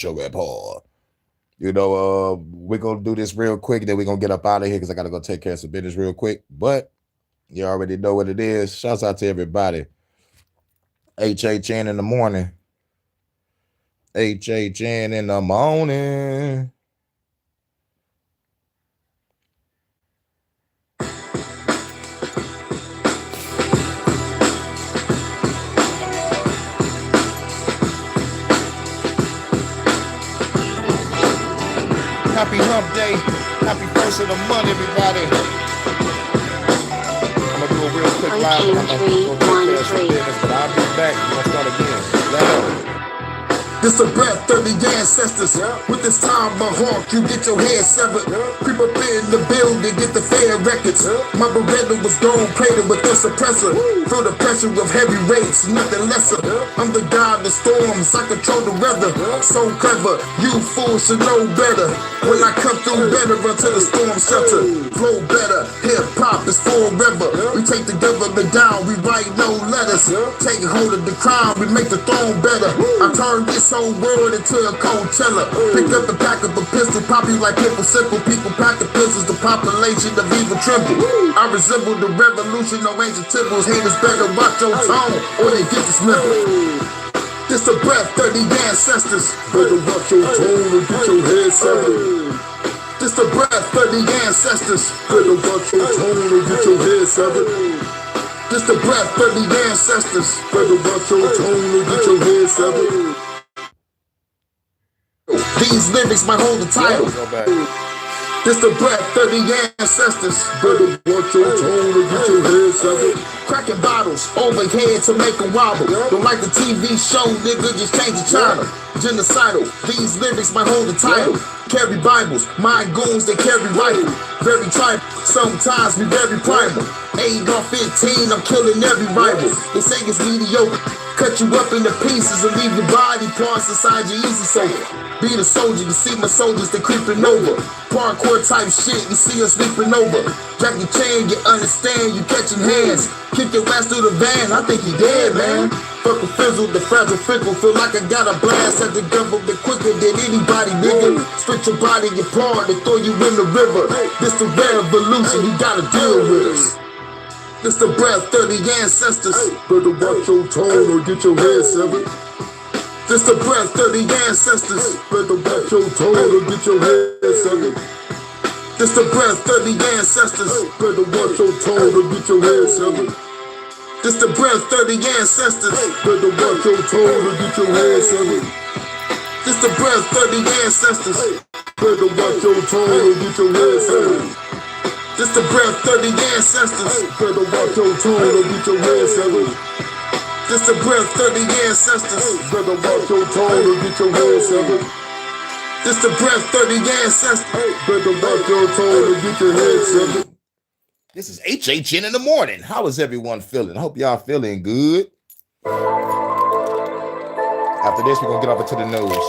Special Report. We're gonna do this real quick, then we're gonna get up out of here because I gotta go take care of some business real quick. But you already know what it is. Shouts out to everybody. HHN in the morning. HHN in the morning. Happy hump day. Happy first of the month, everybody. I'm gonna do a real quick live. I'm gonna go take care of some business, but I'll be back. We're gonna start again. Let go. This a breath of the ancestors. With this time, my hawk, you get your head severed. Creep up in the building, get the fair records. My Beretta was gone, plated with the suppressor. Feel the pressure of heavy rates, nothing lesser. I'm the god of storms, I control the weather. So clever, you fools should know better. When I come through better until the storm shelter. Flow better, hip hop is forever. We take the government down, we write no letters. Take hold of the crown, we make the throne better. I turn this whole world into a Coachella. Pick up the pack of a pistol, pop you like Pimple Simple. People pack the pistols, the population of evil tremble. I resemble the revolution, no ancient temples. Haters better watch your tone, or they get dismembered. This the breath of the ancestors. Better watch your tone or get your head severed. This the breath of the ancestors. Better watch your tone or get your head severed. This the breath of the ancestors. Better watch your tone or get your head severed. These lyrics might hold the title. This the breath of the ancestors. Better watch your tone or get your head severed. Cracking bottles overhead to make them wobble. Don't like the TV show, nigga, just change the channel. Genocidal, these lyrics might hold the title. Carry Bibles, my goons, they carry rifle. Very tribal, sometimes we very primal. 8 or 15, I'm killing every rival. They say it's mediocre, cut you up into pieces and leave your body parts inside your easy sofa. Be the soldier, you see my soldiers, they creeping over. Parkour type shit, you see us sleeping over. Jackie Chan, you understand, you catching hands. Kick your ass through the van, I think he dead, man. Fuck a fizzle, the fragile fickle. Feel like I got a blast at the government quicker than anybody, nigga. Split your body apart and throw you in the river. This the revolution, you gotta deal with us. This the breath of the ancestors. Better watch your tone or get your head severed. This the breath of the ancestors. Better watch your tone or get your head severed. This the breath of the ancestors. Better watch your tone or get your head severed. This the breath of the ancestors. Better watch your tone or get your head severed. This the breath of the ancestors. Better watch your tone or get your head severed. This the breath of the ancestors. Better watch your tone or get your head severed. This the breath of the ancestors. Better watch your tone or get your head severed. This the breath of the ancestors. Better watch your tone or get your head severed. This is HHN in the morning. How is everyone feeling? I hope y'all feeling good. After this, we're gonna get up into the news.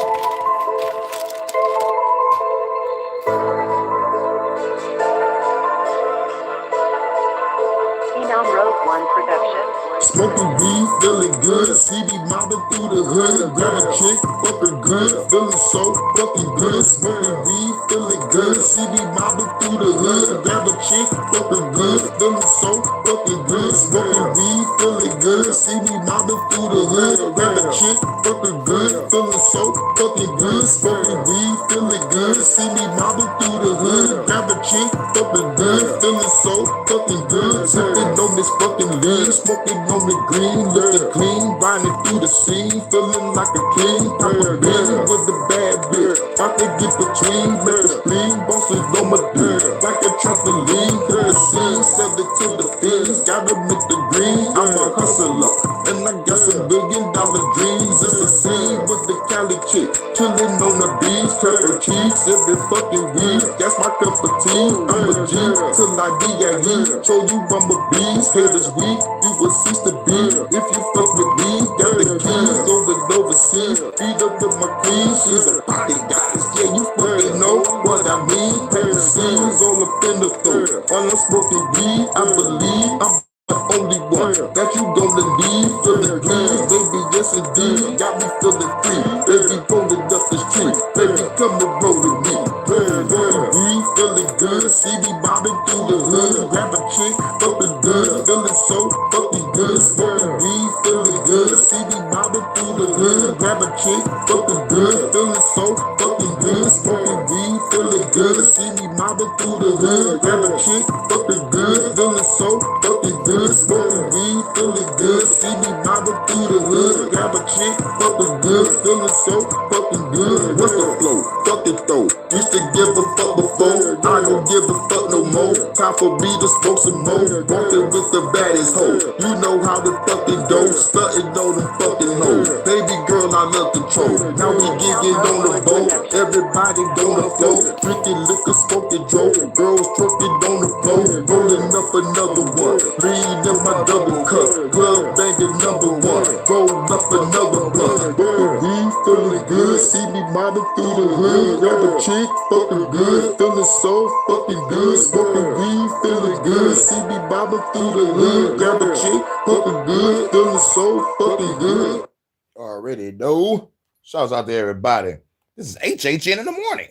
Smoking weed, feeling good. CD mobbing through the hood. Grab a chick, fucking good. Feeling so fucking good. Smoking weed, feeling good. CD mobbing through the hood. Grab a chick, fucking good. Feeling so fucking good. Smoking weed, feeling good. CD mobbing through the hood. Grab a chick, fucking good. Feeling so fucking good. Smoking weed, feeling good. CD mobbing through the hood. Grab a chick, fucking good. Feeling so fucking good. Sipping on this fucking lean. Smoking on the green, looking clean, riding through the scene, feeling like a king. I'm a bean with a bad bitch. I can get between, make the spleen, bosses on my dick. Like a trampoline, hit the scene, send it to the fiends. Gotta make the green, I'm a hustler, and I got some $1 billion dreams. It's a scene with the Cali chick, chillin' on the beach, pepper cheeks, every fucking week. That's my cup of tea. I'm a G till I D.I.E. Show you I'm a beast, haters weak, you will cease to be. If you fuck with me, got the keys, going overseas. Feed up with my queen, she's a pocket goddess. Yeah, you fucking know what I mean. Paper scenes all up in the throat. While I'm smoking weed, I believe I'm the only one that you gonna leave. Feeling green, baby, yes indeed. Got me feeling free, baby, rolling up the street. Baby, come and roll with me. We feeling good, see me bobbing through the hood. Grab a chick, fucking good, feeling so fucking good. Smoking weed, feeling good, see me bobbing through the hood. Grab a chick, fucking good, feeling so fucking good. Smoking weed, feeling good, see me mobbing through the hood. Grab a chick, fucking good, feeling so fucking good. Smoking weed, feeling good, see me mobbing through the hood. Grab a chick, fucking good, feeling so fucking good. What's the flow? Fuck it though. Used to give a fuck before, I don't give a fuck no more. Time for me to smoke some more. Walking with the baddest hoe. You know how to fucking go. Stunting on them fucking hoes. Baby girl, I love control. Now we getting on the boat. Everybody on the floor. Drinking liquor, smoking dope. Girls twerking on the floor. Rolling up another one. Lean in my double cup. Club banging number one. Roll up another blunt. We feeling good. See me mobbing through the hood. Grab a chick, fucking good. Feeling so fucking good. Smoking weed, feeling good. See me mobbing through the hood. Grab a chick, fucking good. Feeling so fucking good. Already know. Shouts out to everybody. This is HHN in the morning.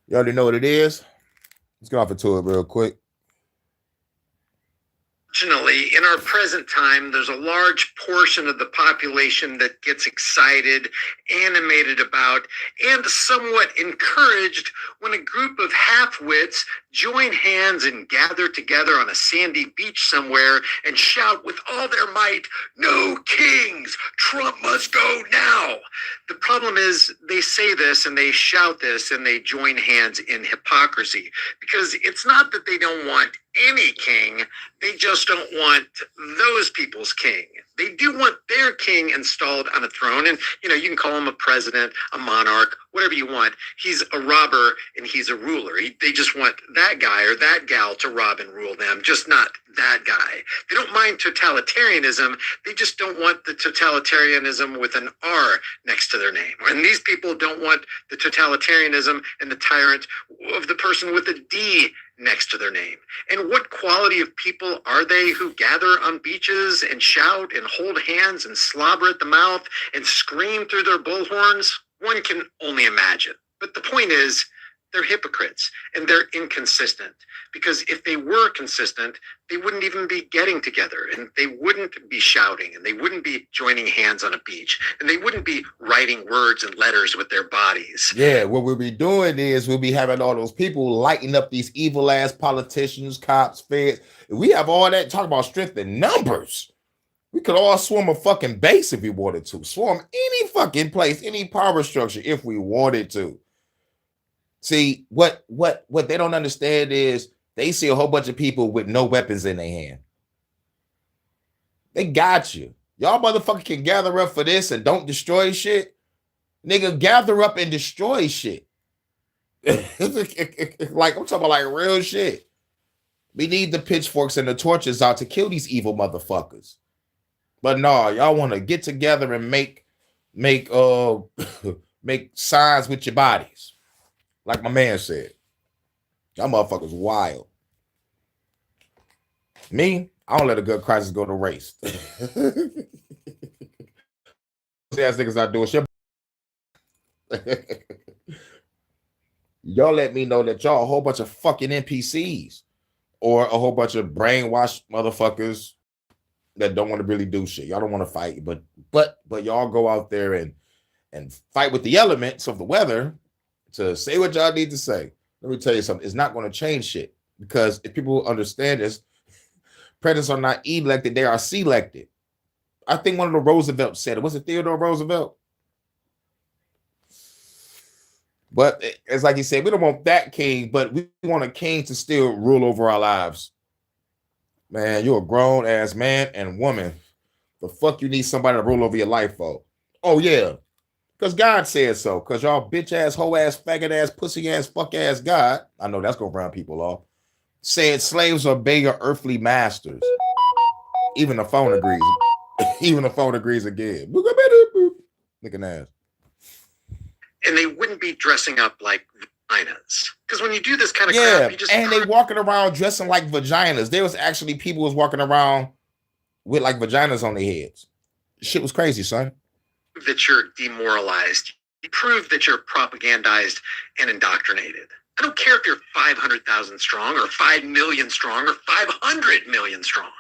You already know what it is. Let's get off into it real quick. Fortunately, in our present time, there's a large portion of the population that gets excited, animated about, and somewhat encouraged when a group of half-wits join hands and gather together on a sandy beach somewhere and shout with all their might, "No kings! Trump must go now!" The problem is they say this and they shout this and they join hands in hypocrisy, because it's not that they don't want any king, they just don't want those people's king. They do want their king installed on a throne, and you can call him a president, a monarch, whatever you want. He's a robber and he's a ruler. They just want that guy or that gal to rob and rule them, just not that guy. They don't mind totalitarianism, they just don't want the totalitarianism with an R next to their name. And these people don't want the totalitarianism and the tyrant of the person with a D next to their name. And what quality of people are they who gather on beaches and shout and hold hands and slobber at the mouth and scream through their bullhorns? One can only imagine. But the point is, they're hypocrites and they're inconsistent, because if they were consistent, they wouldn't even be getting together and they wouldn't be shouting and they wouldn't be joining hands on a beach and they wouldn't be writing words and letters with their bodies. Yeah, what we'll be doing is we'll be having all those people lighting up these evil ass politicians, cops, feds. We have all that talk about strength in numbers. We could all swarm a fucking base if we wanted to. Swarm any fucking place, any power structure if we wanted to. See, what they don't understand is they see a whole bunch of people with no weapons in their hand. They got you. Y'all motherfucker can gather up for this and don't destroy shit. Nigga, gather up and destroy shit. Like, I'm talking about like real shit. We need the pitchforks and the torches out to kill these evil motherfuckers. But no, y'all want to get together and make signs with your bodies. Like my man said. Y'all motherfuckers wild. Me, I don't let a good crisis go to waste. Ass niggas not doing shit. Y'all let me know that y'all a whole bunch of fucking NPCs or a whole bunch of brainwashed motherfuckers that don't want to really do shit. Y'all don't want to fight, but y'all go out there and fight with the elements of the weather to say what y'all need to say. Let me tell you something. It's not going to change shit, because if people understand this, presidents are not elected, they are selected. I think one of the Roosevelts said it. Was it Theodore Roosevelt? But it's like he said, we don't want that king, but we want a king to still rule over our lives. Man, you're a grown ass man and woman. The fuck you need somebody to rule over your life for? Oh yeah, because God said so. Because y'all bitch ass, hoe ass, faggot ass, pussy ass, fuck ass God, I know that's gonna round people off, said slaves obey your earthly masters. Even the phone agrees. Even the phone agrees again. Look at ass. And they wouldn't be dressing up like vaginas. Because when you do this kind of crap, you just... And they walking around dressing like vaginas. There was actually people was walking around with like vaginas on their heads. Shit was crazy, son. That you're demoralized. prove that you're propagandized and indoctrinated. I don't care if you're 500,000 strong or 5 million strong or 500 million strong.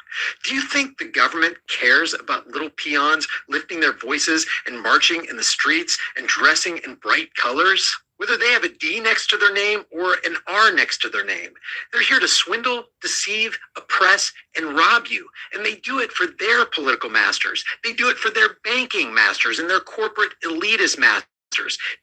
Do you think the government cares about little peons lifting their voices and marching in the streets and dressing in bright colors? Whether they have a D next to their name or an R next to their name. They're here to swindle, deceive, oppress, and rob you. And they do it for their political masters. They do it for their banking masters and their corporate elitist masters.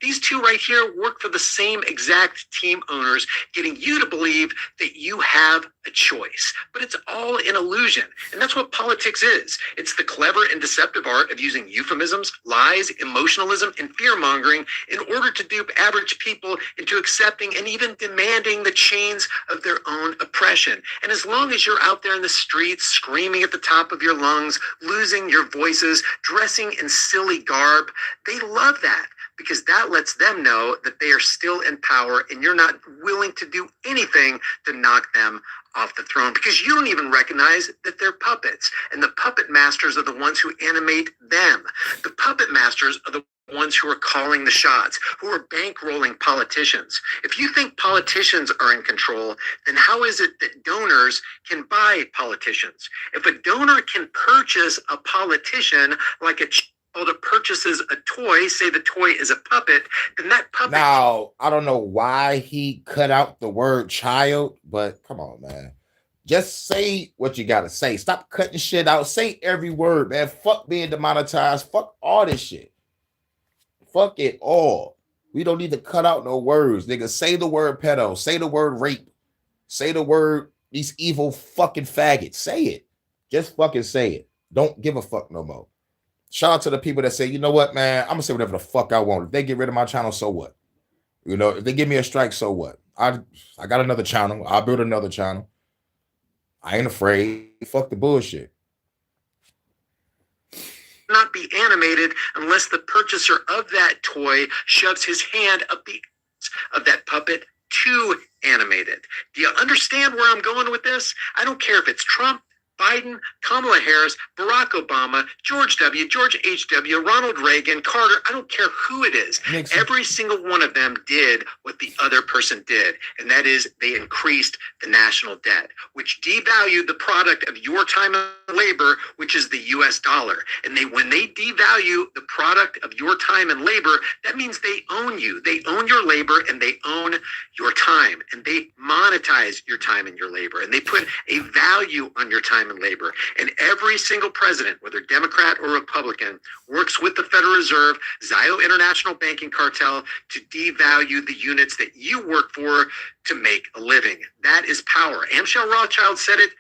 These two right here work for the same exact team owners, getting you to believe that you have a choice. But it's all an illusion. And that's what politics is. It's the clever and deceptive art of using euphemisms, lies, emotionalism, and fear-mongering in order to dupe average people into accepting and even demanding the chains of their own oppression. And as long as you're out there in the streets, screaming at the top of your lungs, losing your voices, dressing in silly garb, they love that, because that lets them know that they are still in power and you're not willing to do anything to knock them off the throne, because you don't even recognize that they're puppets. And the puppet masters are the ones who animate them. The puppet masters are the ones who are calling the shots, who are bankrolling politicians. If you think politicians are in control, then how is it that donors can buy politicians? If a donor can purchase a politician like a that purchases a toy, say the toy is a puppet, then that puppet. Now, I don't know why he cut out the word child, but come on, man. Just say what you gotta say. Stop cutting shit out. Say every word, man. Fuck being demonetized. Fuck all this shit. Fuck it all. We don't need to cut out no words. Nigga, say the word pedo. Say the word rape. Say the word these evil fucking faggots. Say it. Just fucking say it. Don't give a fuck no more. Shout out to the people that say, you know what, man, I'm gonna say whatever the fuck I want. If they get rid of my channel, so what? You know, if they give me a strike, so what? I got another channel. I'll build another channel. I ain't afraid. Fuck the bullshit. Not be animated unless the purchaser of that toy shoves his hand up the of that puppet to animate it. Do you understand where I'm going with this? I don't care if it's Trump, Biden, Kamala Harris, Barack Obama, George W., George H.W., Ronald Reagan, Carter, I don't care who it is. Every single one of them did what the other person did, and that is they increased the national debt, which devalued the product of your time and labor, which is the U.S. dollar. And when they devalue the product of your time and labor, that means they own you. They own your labor and they own your time, and they monetize your time and your labor, and they put a value on your time and labor. And every single president, whether Democrat or Republican, works with the Federal Reserve, Zio International Banking Cartel, to devalue the units that you work for to make a living. That is power. Amschel Rothschild said it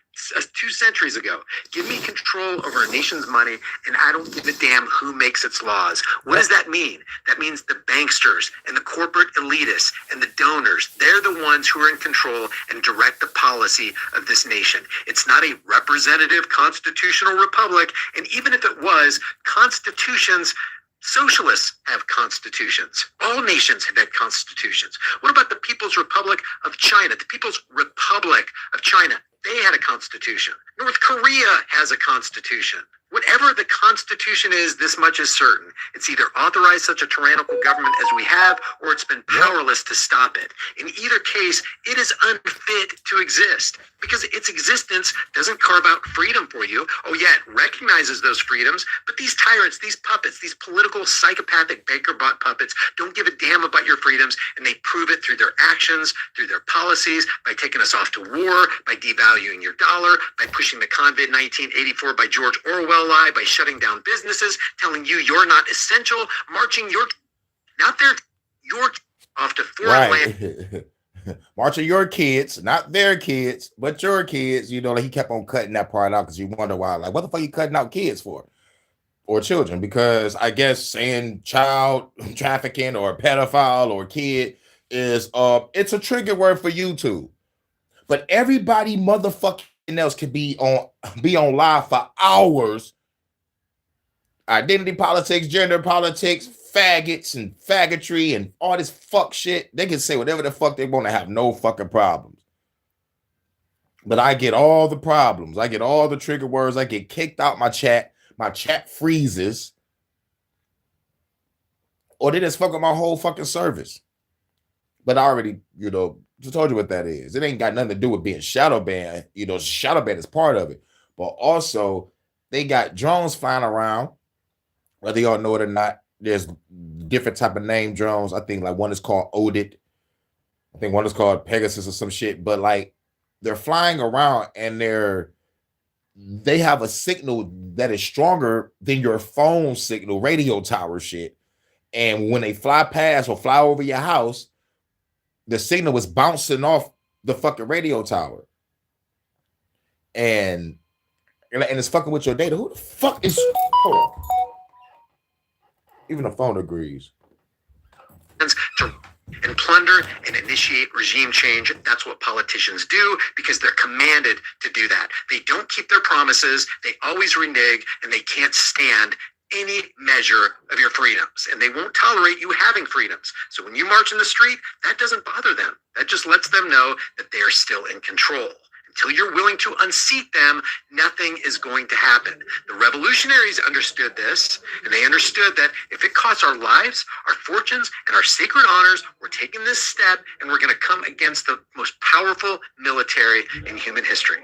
2 centuries ago. Give me control over a nation's money, and I don't give a damn who makes its laws. What does that mean? That means the banksters and the corporate elitists and the donors, they're the ones who are in control and direct the policy of this nation. It's not a representative constitutional republic, and even if it was, constitutions, socialists have constitutions. All nations have had constitutions. What about the People's Republic of China? The People's Republic of China, they had a constitution. North Korea has a constitution. Whatever the Constitution is, this much is certain. It's either authorized such a tyrannical government as we have, or it's been powerless to stop it. In either case, it is unfit to exist, because its existence doesn't carve out freedom for you. Oh yeah, it recognizes those freedoms, but these tyrants, these puppets, these political psychopathic banker-bought puppets don't give a damn about your freedoms, and they prove it through their actions, through their policies, by taking us off to war, by devaluing your dollar, by pushing the Convid 1984 by George Orwell lie, by shutting down businesses, telling you you're not essential, marching your off to foreign land. Marching your kids, not their kids, but your kids. You know, like he kept on cutting that part out because you wonder why. Like, what the fuck are you cutting out kids for? Or children? Because I guess saying child trafficking or pedophile or kid is it's a trigger word for YouTube. But everybody motherfucking else can be on live for hours. Identity politics, gender politics, faggots and faggotry and all this fuck shit. They can say whatever the fuck they want to, have no fucking problems. But I get all the problems. I get all the trigger words. I get kicked out my chat. My chat freezes. or they just fuck up my whole fucking service. But I already, just told you what that is. It ain't got nothing to do with being shadow banned. Shadow ban is part of it. But also, they got drones flying around, whether y'all know it or not. There's different type of name drones. I think like one is called Odit. I think one is called Pegasus or some shit. But like they're flying around and they have a signal that is stronger than your phone signal, radio tower shit. And when they fly past or fly over your house, the signal was bouncing off the fucking radio tower. And it's fucking with your data. Who the fuck is... Hold on. Even the phone agrees. And plunder and initiate regime change. That's what politicians do because they're commanded to do that. They don't keep their promises. They always renege, and they can't stand any measure of your freedoms, and they won't tolerate you having freedoms. So when you march in the street, that doesn't bother them. That just lets them know that they're still in control. Until you're willing to unseat them, nothing is going to happen. The revolutionaries understood this, and they understood that if it costs our lives, our fortunes, and our sacred honors, we're taking this step, and we're going to come against the most powerful military in human history.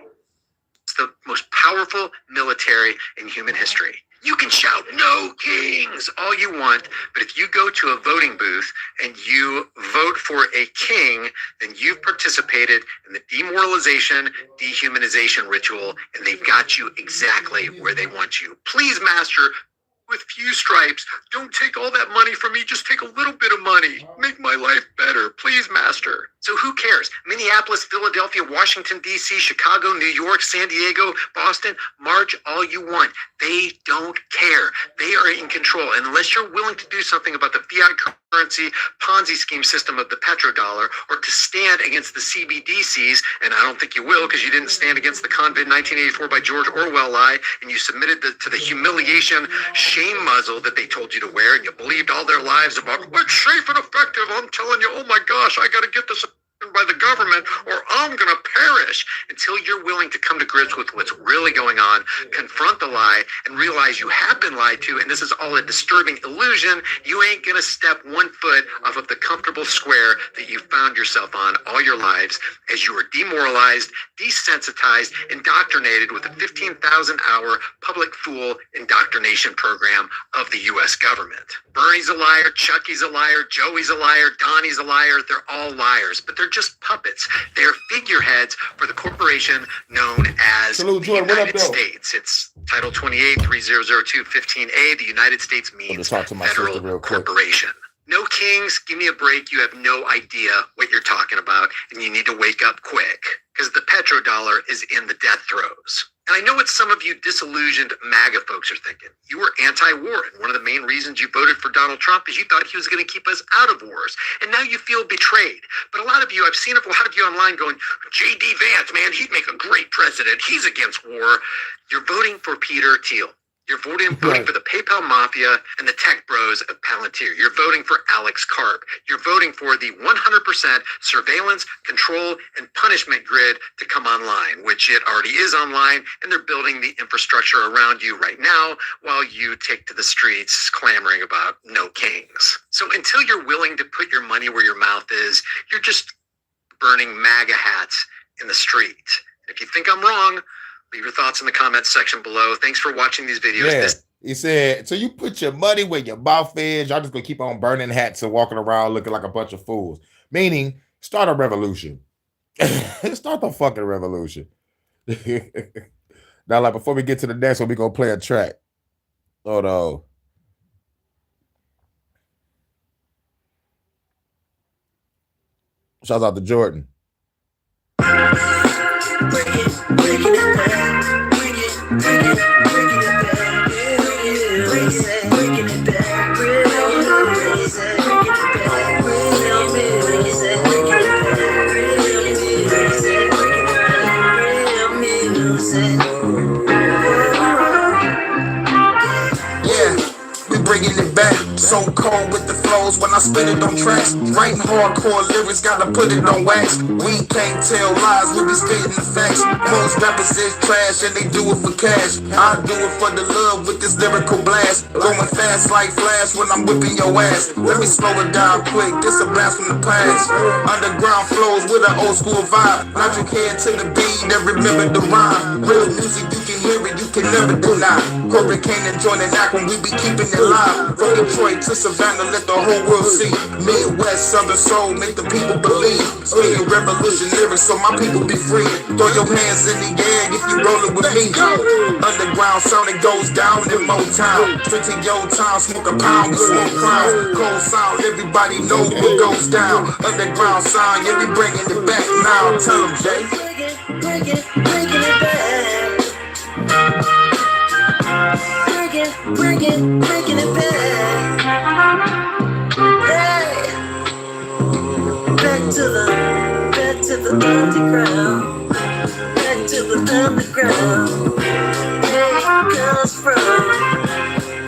It's the most powerful military in human history. You can shout "No kings" all you want, but if you go to a voting booth and you vote for a king, then you've participated in the demoralization, dehumanization ritual, and they've got you exactly where they want you. Please, master, with few stripes, don't take all that money from me. Just take a little bit of money. Make my life better. Please, master. So who cares? Minneapolis, Philadelphia, Washington, D.C., Chicago, New York, San Diego, Boston, march all you want. They don't care. They are in control. And unless you're willing to do something about the fiat currency Ponzi scheme system of the petrodollar, or to stand against the CBDCs, and I don't think you will because you didn't stand against the Convid 1984 by George Orwell lie, and you submitted to the humiliation shame muzzle that they told you to wear, and you believed all their lives about what's safe and effective. I'm telling you, oh my gosh, I got to get this by the government or I'm going to perish. Until you're willing to come to grips with what's really going on, confront the lie, and realize you have been lied to, and this is all a disturbing illusion, you ain't going to step 1 foot off of the comfortable square that you found yourself on all your lives as you were demoralized, desensitized, indoctrinated with a 15,000-hour public fool indoctrination program of the U.S. government. Bernie's a liar, Chucky's a liar, Joey's a liar, Donnie's a liar. They're all liars, but they're just puppets. They're figureheads for the corporation known as the United States. It's Title 28, 3002, 15A. The United States means Federal Corporation. No kings, give me a break. You have no idea what you're talking about, and you need to wake up quick because the petrodollar is in the death throes. And I know what some of you disillusioned MAGA folks are thinking. You were anti-war, and one of the main reasons you voted for Donald Trump is you thought he was going to keep us out of wars. And now you feel betrayed. But a lot of you, I've seen a lot of you online going, J.D. Vance, man, he'd make a great president. He's against war. You're voting for Peter Thiel. You're voting for the PayPal Mafia and the tech bros of Palantir. You're voting for Alex Karp. You're voting for the 100% surveillance, control, and punishment grid to come online, which it already is online, and they're building the infrastructure around you right now while you take to the streets clamoring about no kings. So until you're willing to put your money where your mouth is, you're just burning MAGA hats in the street. If you think I'm wrong, leave your thoughts in the comments section below. Thanks for watching these videos. Yeah, he said, so you put your money where your mouth is. Y'all just going to keep on burning hats and walking around looking like a bunch of fools. Meaning, start a revolution. Start the fucking revolution. Now, like, before we get to the next one, we're going to play a track. Hold on. Shout out to Jordan. Bringing it back. so cold with the flows when I spit it on tracks. Writing hardcore lyrics, gotta put it on wax. We can't tell lies, we be spitting the facts. Most rappers is trash and they do it for cash. I do it for the love with this lyrical blast. Going fast like Flash when I'm whipping your ass. Let me slow it down quick, this a blast from the past. Underground flows with an old school vibe. Not your head to the beat and remember the rhyme. Real music, you can hear it, you can never deny. Hurricane and join and act when we be keeping it live. From Detroit to Savannah, let the whole world see. Midwest, Southern soul, make the people believe. Spitting revolution lyrics so my people be free. Throw your hands in the air if you rollin' with me. Underground sound, it goes down in Motown. Straight to your town, smoke a pound, we smoke crowd. Cold sound, everybody know what goes down. Underground sound, yeah, we bringing it back now. Tell them, Jay. Bringing it back. Bringing it back. Hey. Back to the underground. Back to the underground. Where it comes from.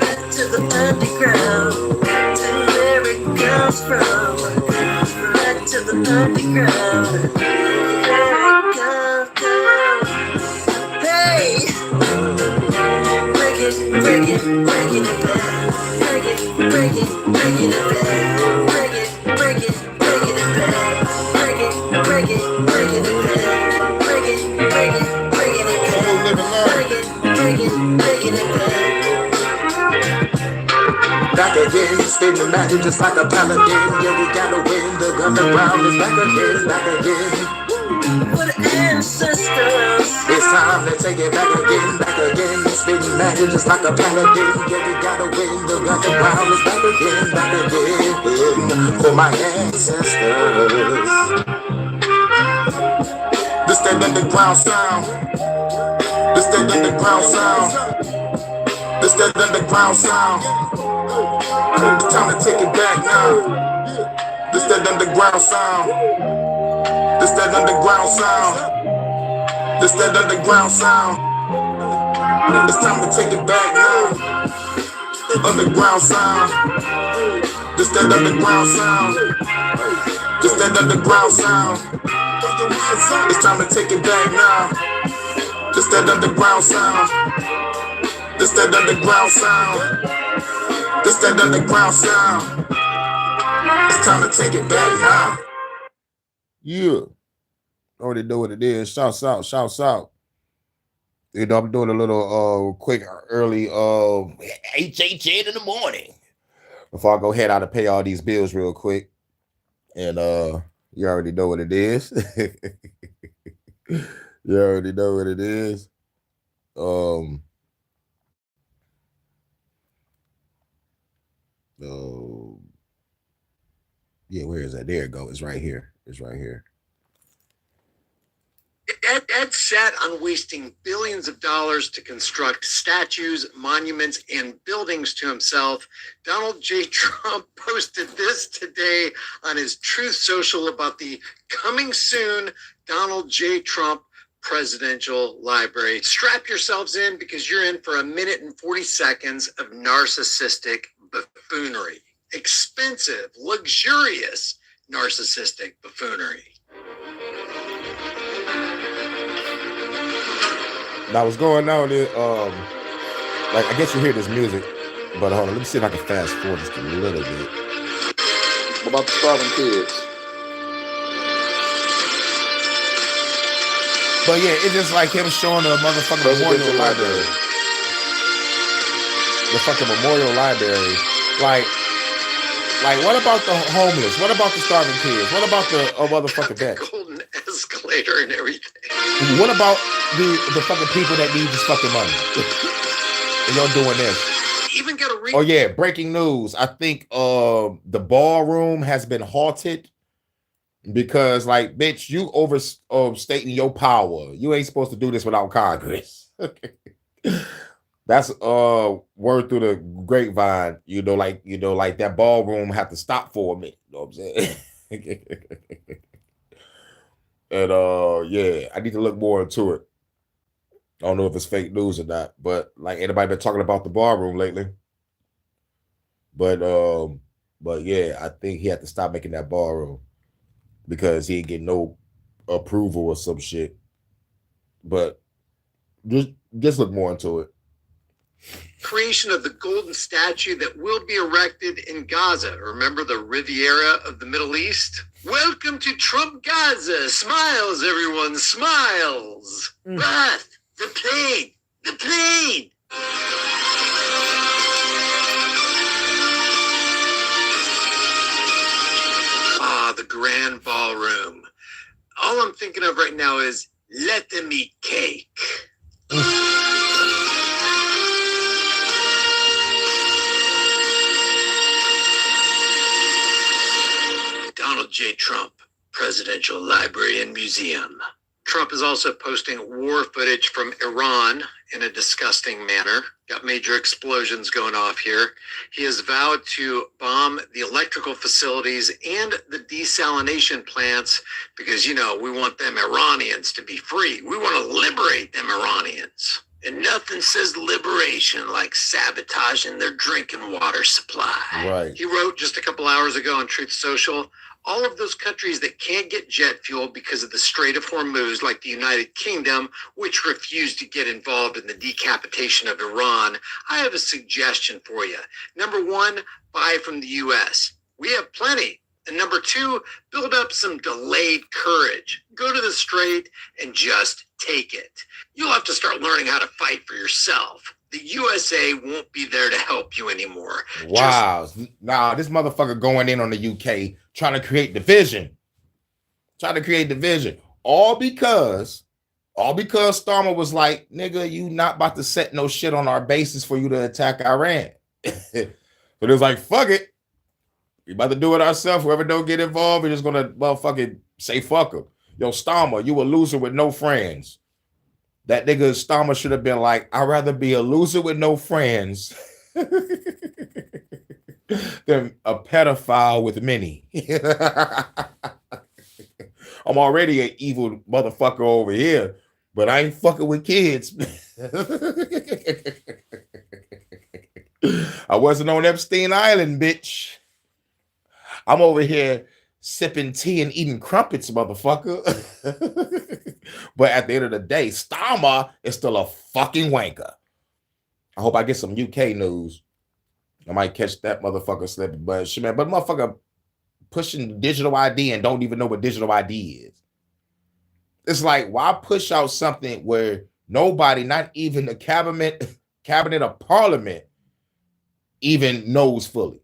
Back to the underground. To where it comes from. Back to the underground. Where it comes from. Hey! Bring it back. Bring it back. Bring it back. Bring it back. Bring it back. Bring it back. Back again, spinning magic just like a paladin. Yeah, we gotta win. The underground is back again. For the ancestors. It's time to take it back again. Spinning magic just like a paladin. Yeah, we gotta win. The underground is back again. For my ancestors. This that underground sound. This that underground sound. This that underground sound. It's time to take it back now. This that underground sound. This that underground sound. This that underground sound. It's time to take it back now. Underground sound. This that underground sound. This that underground sound. It's time to take it back now. This that underground sound. This that underground sound. This that underground sound. It's time to take it back now. Yeah. Already know what it is. Shouts out. You know, I'm doing a little quick early HHN in the morning before I go head out and pay all these bills real quick. And you already know what it is. You already know what it is. Yeah, where is that? There it goes. It's right here. Ed sat on wasting billions of dollars to construct statues, monuments, and buildings to himself. Donald J. Trump posted this today on his Truth Social about the coming soon Donald J. Trump Presidential Library. Strap yourselves in because you're in for a minute and 40 seconds of narcissistic buffoonery. Expensive, luxurious narcissistic buffoonery. Now what's going on is like I guess you hear this music, but hold on, let me see if I can fast forward just a little bit. What about the starving kids? But yeah, it's just like him showing the motherfucking memorial library. The fucking memorial library. Like, what about the homeless? What about the starving kids? What about the motherfucking vets? Golden escalator and everything. What about the fucking people that need this fucking money? And you're doing this. Even got a Oh yeah, breaking news. I think the ballroom has been halted because, like, bitch, you overstating your power. You ain't supposed to do this without Congress. That's word through the grapevine. Like that ballroom have to stop for a minute. You know what I'm saying? And yeah, I need to look more into it. I don't know if it's fake news or not, but like, anybody been talking about the ballroom lately? But yeah, I think he had to stop making that ballroom because he didn't get no approval or some shit. But just look more into it. Creation of the golden statue that will be erected in Gaza. Remember the Riviera of the Middle East? Welcome to Trump Gaza. Smiles, everyone, smiles. Wrath, the plane, the plane. Ah, the grand ballroom. All I'm thinking of right now is let them eat cake. Donald J. Trump, Presidential Library and Museum. Trump is also posting war footage from Iran in a disgusting manner. Got major explosions going off here. He has vowed to bomb the electrical facilities and the desalination plants because, you know, we want them Iranians to be free. We want to liberate them Iranians. And nothing says liberation like sabotaging their drinking water supply. Right. He wrote just a couple hours ago on Truth Social, all of those countries that can't get jet fuel because of the Strait of Hormuz, like the United Kingdom, which refused to get involved in the decapitation of Iran, I have a suggestion for you. Number one, buy from the U.S. We have plenty. And number two, build up some delayed courage. Go to the Strait and just take it. You'll have to start learning how to fight for yourself. The USA won't be there to help you anymore. Wow. Nah, this motherfucker going in on the UK trying to create division. All because Starmer was like, nigga, you not about to set no shit on our bases for you to attack Iran. But it was like, fuck it. We about to do it ourselves. Whoever don't get involved, we're just gonna motherfucking say fuck him. Yo, Starmer, you a loser with no friends. That nigga Starmer should have been like, I'd rather be a loser with no friends than a pedophile with many. I'm already an evil motherfucker over here, but I ain't fucking with kids. I wasn't on Epstein Island, bitch. I'm over here sipping tea and eating crumpets, motherfucker. But at the end of the day, Starmer is still a fucking wanker. I hope I get some UK news. I might catch that motherfucker slipping, but shit, man. But motherfucker pushing digital ID and don't even know what digital ID is. It's like, why push out something where nobody, not even the cabinet of parliament, even knows fully?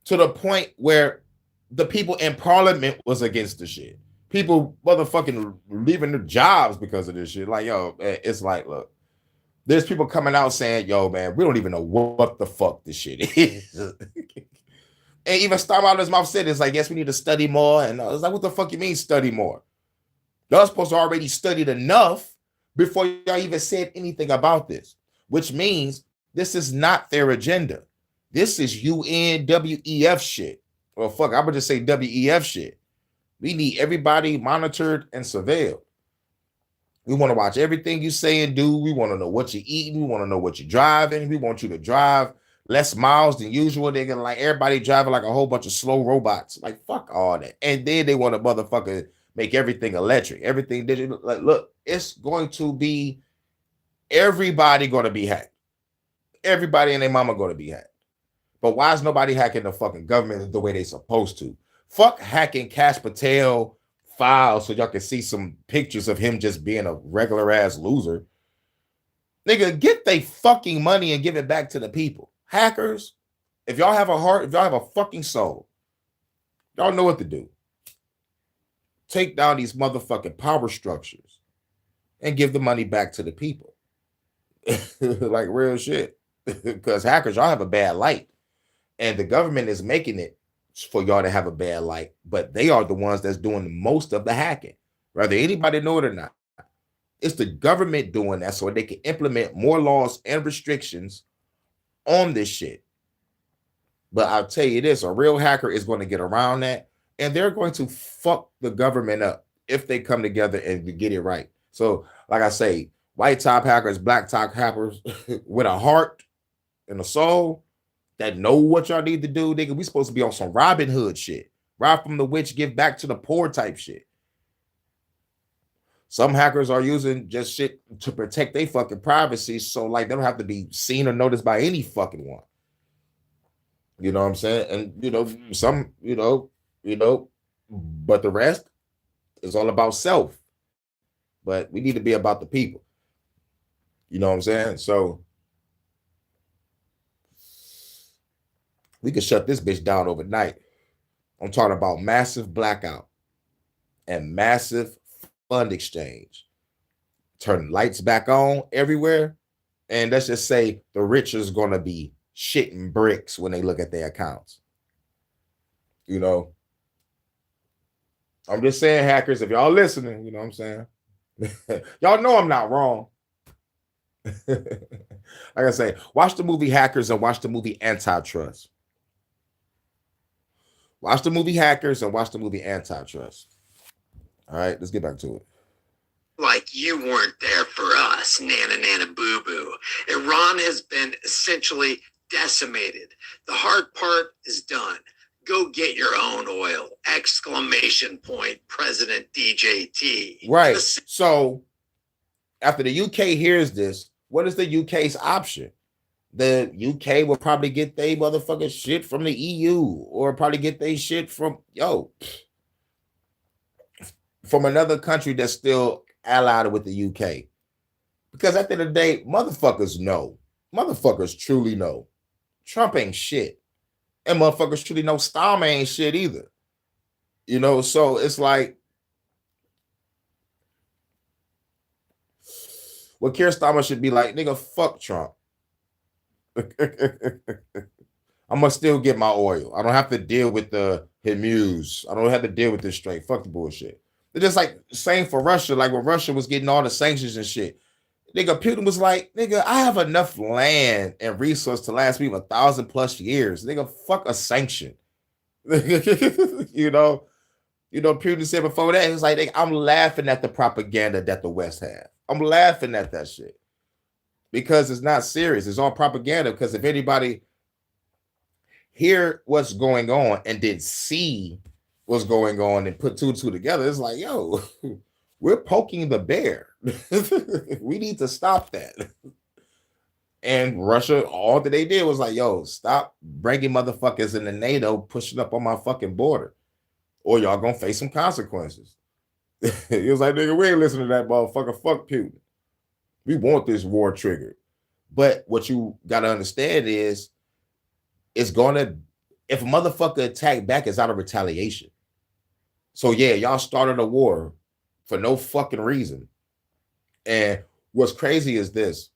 To the point where the people in parliament was against the shit. People motherfucking leaving their jobs because of this shit. Like, yo, it's like, look, there's people coming out saying, yo, man, we don't even know what the fuck this shit is. And even Starmer out of his mouth said, it's like, yes, we need to study more. And I was like, what the fuck you mean study more? Y'all supposed to already studied enough before y'all even said anything about this, which means this is not their agenda. This is UNWEF shit. Well, fuck, I would just say WEF shit. We need everybody monitored and surveilled. We want to watch everything you say and do. We want to know what you're eating. We want to know what you're driving. We want you to drive less miles than usual. They're gonna like everybody driving like a whole bunch of slow robots. Like, fuck all that. And then they want to motherfucker make everything electric, everything digital. Like, look, it's going to be everybody going to be hacked. Everybody and their mama going to be hacked. But why is nobody hacking the fucking government the way they supposed to? Fuck hacking Cash Patel files so y'all can see some pictures of him just being a regular ass loser. Nigga, get they fucking money and give it back to the people. Hackers, if y'all have a heart, if y'all have a fucking soul, y'all know what to do. Take down these motherfucking power structures and give the money back to the people. Like real shit. Because hackers, y'all have a bad light. And the government is making it for y'all to have a bad light, but they are the ones that's doing most of the hacking, whether anybody know it or not. It's the government doing that so they can implement more laws and restrictions on this shit. But I'll tell you this, a real hacker is going to get around that, and they're going to fuck the government up if they come together and get it right. So, like I say, white top hackers, black top hackers with a heart and a soul, that know what y'all need to do, nigga. We supposed to be on some Robin Hood shit. Rob from the witch, give back to the poor type shit. Some hackers are using just shit to protect their fucking privacy, so like they don't have to be seen or noticed by any fucking one. You know what I'm saying? And some, but the rest is all about self. But we need to be about the people. You know what I'm saying? So we could shut this bitch down overnight. I'm talking about massive blackout and massive fund exchange. Turn lights back on everywhere. And let's just say the rich is going to be shitting bricks when they look at their accounts. I'm just saying, hackers, if y'all listening, you know what I'm saying? Y'all know I'm not wrong. Like I say, watch the movie Hackers and watch the movie Antitrust. Watch the movie Hackers and watch the movie Antitrust. All right, let's get back to it. Like you weren't there for us, nana nana boo boo. Iran has been essentially decimated. The hard part is done. Go get your own oil! ! President DJT. Right. So after the UK hears this, what is the UK's option? The UK will probably get their motherfucking shit from the EU, or probably get their shit from another country that's still allied with the UK. Because at the end of the day, motherfuckers know. Motherfuckers truly know. Trump ain't shit. And motherfuckers truly know Starmer ain't shit either. So it's like, what Keir Starmer should be like, nigga, fuck Trump. I'm gonna still get my oil. I don't have to deal with the Hormuz. I don't have to deal with this straight. Fuck the bullshit. It's just like same for Russia. Like when Russia was getting all the sanctions and shit, nigga, Putin was like, nigga, I have enough land and resource to last me 1,000+ years. Nigga, fuck a sanction. Putin said before that, he was like, I'm laughing at the propaganda that the West have. I'm laughing at that shit. Because it's not serious. It's all propaganda. Because if anybody hear what's going on and didn't see what's going on and put two and two together, it's like, yo, we're poking the bear. We need to stop that. And Russia, all that they did was like, yo, stop bringing motherfuckers into NATO pushing up on my fucking border, or y'all gonna face some consequences. He was like, nigga, we ain't listening to that motherfucker. Fuck Putin. We want this war triggered. But what you got to understand is, it's going to, if a motherfucker attack back, it's out of retaliation. So yeah, y'all started a war for no fucking reason. And what's crazy is this.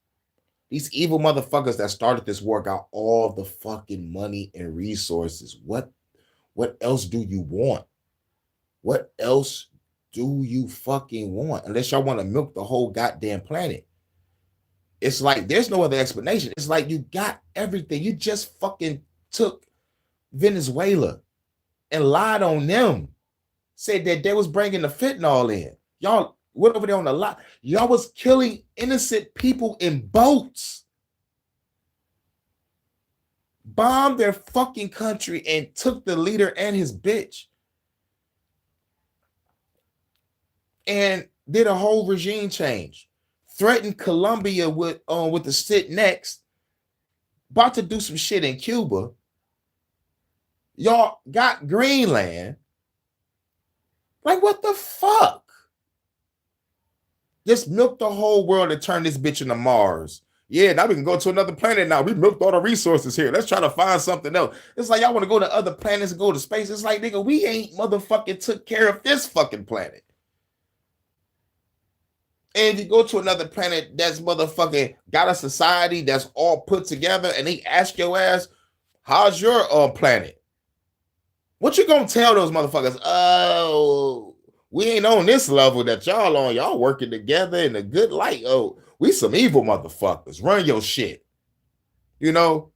These evil motherfuckers that started this war got all the fucking money and resources. What else do you want? What else do you fucking want? Unless y'all want to milk the whole goddamn planet. It's like there's no other explanation. It's like you got everything. You just fucking took Venezuela and lied on them. Said that they was bringing the fentanyl in. Y'all went over there on the lot. Y'all was killing innocent people in boats. Bombed their fucking country and took the leader and his bitch. And did a whole regime change. Threatened Colombia with the sit next. About to do some shit in Cuba. Y'all got Greenland. Like, what the fuck? Just milk the whole world and turn this bitch into Mars. Yeah, now we can go to another planet now. We milked all the resources here. Let's try to find something else. It's like y'all want to go to other planets and go to space. It's like, nigga, we ain't motherfucking took care of this fucking planet. And if you go to another planet that's motherfucking got a society that's all put together, and they ask your ass, how's your planet? What you gonna tell those motherfuckers? Oh, we ain't on this level that y'all on. Y'all working together in a good light. Oh, we some evil motherfuckers. Run your shit. Going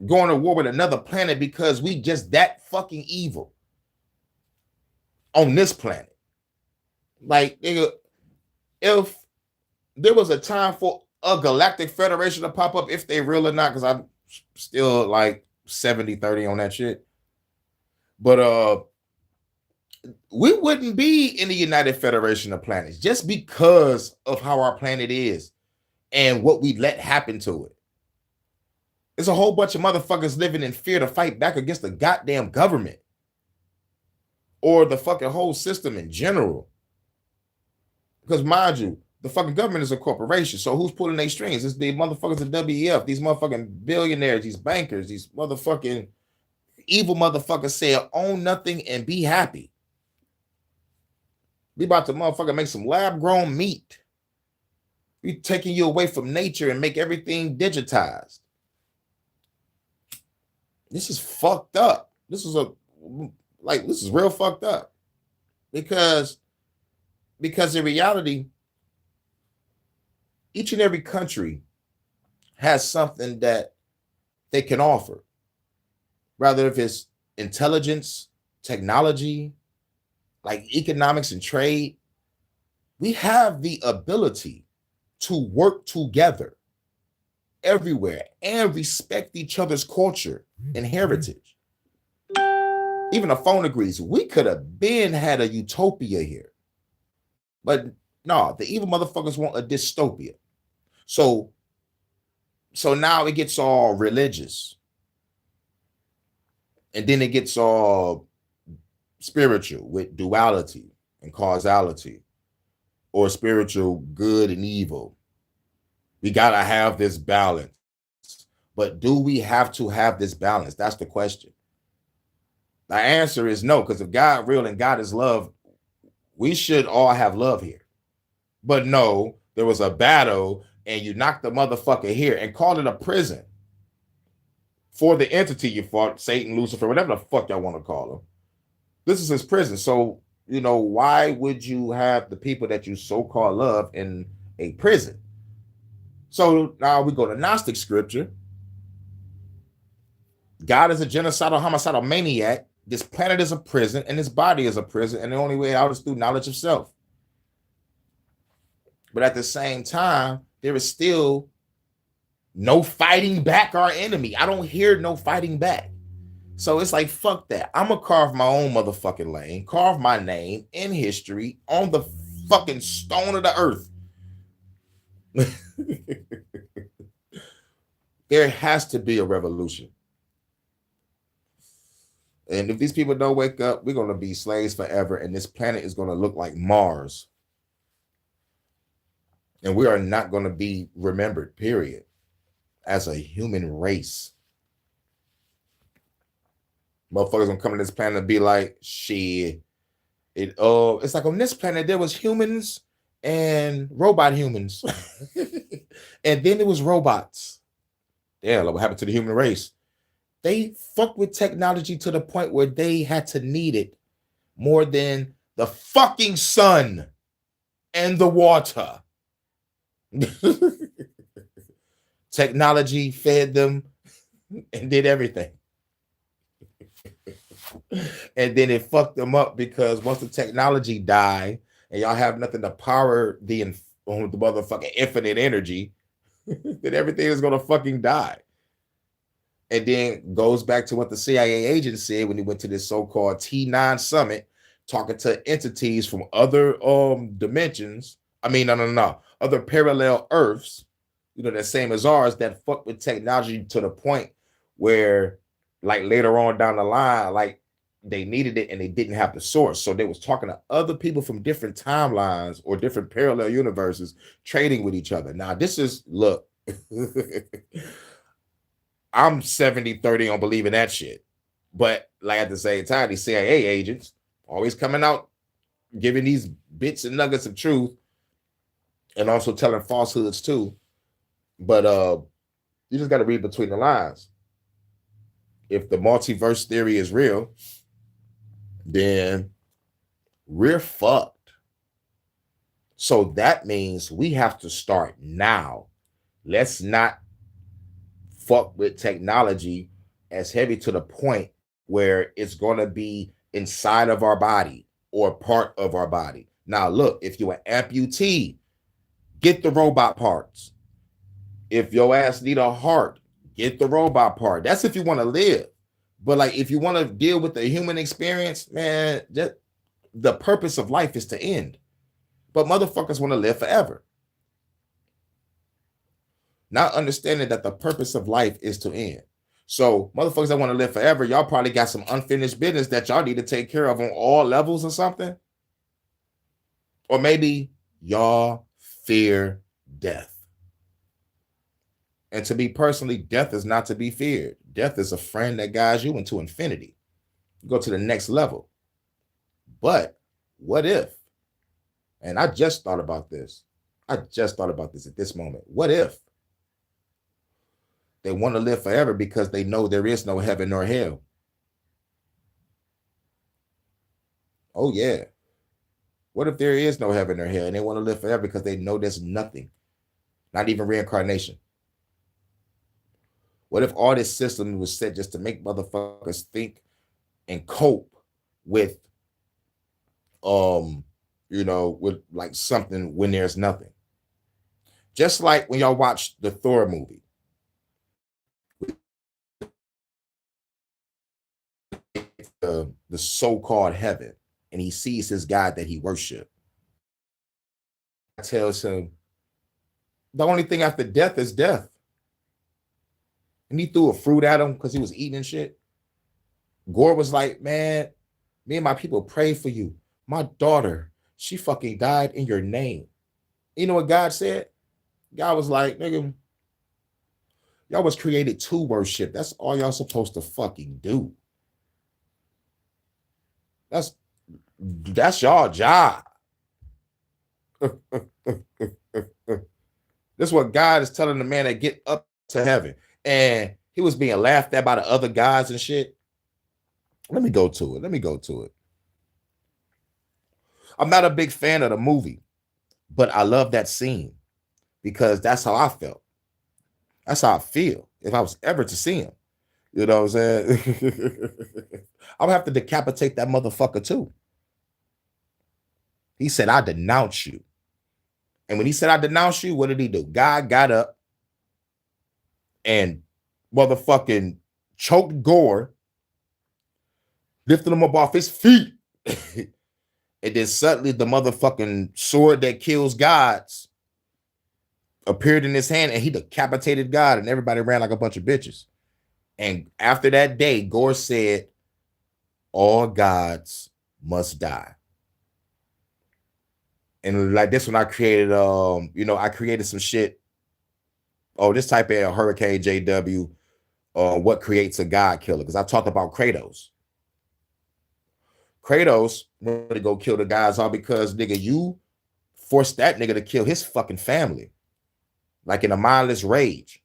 to war with another planet because we just that fucking evil on this planet. Like, nigga, if there was a time for a galactic federation to pop up, if they real or not, because I'm still like 70-30 on that shit. But we wouldn't be in the United Federation of Planets just because of how our planet is and what we let happen to it. There's a whole bunch of motherfuckers living in fear to fight back against the goddamn government or the fucking whole system in general. Because mind you, the fucking government is a corporation. So who's pulling their strings? It's the motherfuckers at WEF, these motherfucking billionaires, these bankers, these motherfucking evil motherfuckers say own nothing and be happy. We about to motherfucker make some lab-grown meat. We taking you away from nature and make everything digitized. This is fucked up. This is real fucked up. Because in reality, each and every country has something that they can offer. Rather if it's intelligence, technology, like economics and trade, we have the ability to work together everywhere and respect each other's culture and heritage. Even the phone agrees. We could have had a utopia here. But no, the evil motherfuckers want a dystopia. So now it gets all religious. And then it gets all spiritual with duality and causality, or spiritual good and evil. We got to have this balance. But do we have to have this balance? That's the question. The answer is no, because if God real and God is love, we should all have love here. But no, there was a battle and you knocked the motherfucker here and called it a prison for the entity you fought, Satan, Lucifer, whatever the fuck y'all want to call him. This is his prison. So, why would you have the people that you so-called love in a prison? So now we go to Gnostic scripture. God is a genocidal, homicidal maniac. This planet is a prison and this body is a prison. And the only way out is through knowledge of self. But at the same time, there is still no fighting back our enemy. I don't hear no fighting back. So it's like, fuck that. I'm going to carve my own motherfucking lane, carve my name in history on the fucking stone of the earth. There has to be a revolution. And if these people don't wake up, we're going to be slaves forever. And this planet is going to look like Mars. And we are not going to be remembered, period, as a human race. Motherfuckers gonna come to this planet and be like, shit. It's like on this planet there was humans and robot humans. And then it was robots. Yeah, like what happened to the human race? They fucked with technology to the point where they had to need it more than the fucking sun and the water. Technology fed them and did everything. And then it fucked them up because once the technology died and y'all have nothing to power the motherfucking infinite energy, then everything is gonna fucking die. And then goes back to what the CIA agent said when he went to this so-called T9 summit, talking to entities from other dimensions. Other parallel Earths, the same as ours, that fuck with technology to the point where, like, later on down the line, like, they needed it and they didn't have the source. So they was talking to other people from different timelines or different parallel universes, trading with each other. Now, this is, look, I'm 70-30 on believing that shit. But, like, at the same time, these CIA agents always coming out, giving these bits and nuggets of truth, and also telling falsehoods too. But you just got to read between the lines. If the multiverse theory is real, then we're fucked. So that means we have to start now. Let's not fuck with technology as heavy to the point where it's going to be inside of our body or part of our body. Now, look, if you're an amputee, get the robot parts. If your ass need a heart, Get the robot part. That's if you want to live. But like if you want to deal with the human experience, man, the purpose of life is to end. But motherfuckers want to live forever. Not understanding that the purpose of life is to end. So motherfuckers that want to live forever, y'all probably got some unfinished business that y'all need to take care of on all levels or something. Or maybe y'all fear death. And to me personally, death is not to be feared. Death is a friend that guides you into infinity. You go to the next level. But what if, and I just thought about this. I just thought about this at this moment. What if they want to live forever because they know there is no heaven nor hell? Oh, yeah. What if there is no heaven or hell and they want to live forever because they know there's nothing, not even reincarnation? What if all this system was set just to make motherfuckers think and cope with, with like something when there's nothing? Just like when y'all watch the Thor movie. The so-called heaven, and he sees his God that he worshiped. Tells him the only thing after death is death. And he threw a fruit at him because he was eating and shit. Gore was like, man, me and my people pray for you. My daughter, she fucking died in your name. You know what God said? God was like, nigga, y'all was created to worship. That's all y'all supposed to fucking do. That's y'all job. This is what God is telling the man that get up to heaven. And he was being laughed at by the other guys and shit. Let me go to it. I'm not a big fan of the movie, but I love that scene because that's how I felt. That's how I feel if I was ever to see him. You know what I'm saying? I would have to decapitate that motherfucker too. He said, I denounce you. And when he said, I denounce you, what did he do? God got up and motherfucking choked Gore, lifted him up off his feet. And then suddenly the motherfucking sword that kills gods appeared in his hand and he decapitated God and everybody ran like a bunch of bitches. And after that day, Gore said, all gods must die. And like this one, I created, I created some shit. Oh, this type of Hurricane JW, what creates a God killer? Because I talked about Kratos. Kratos wanted to go kill the guys all because, nigga, you forced that nigga to kill his fucking family. Like in a mindless rage.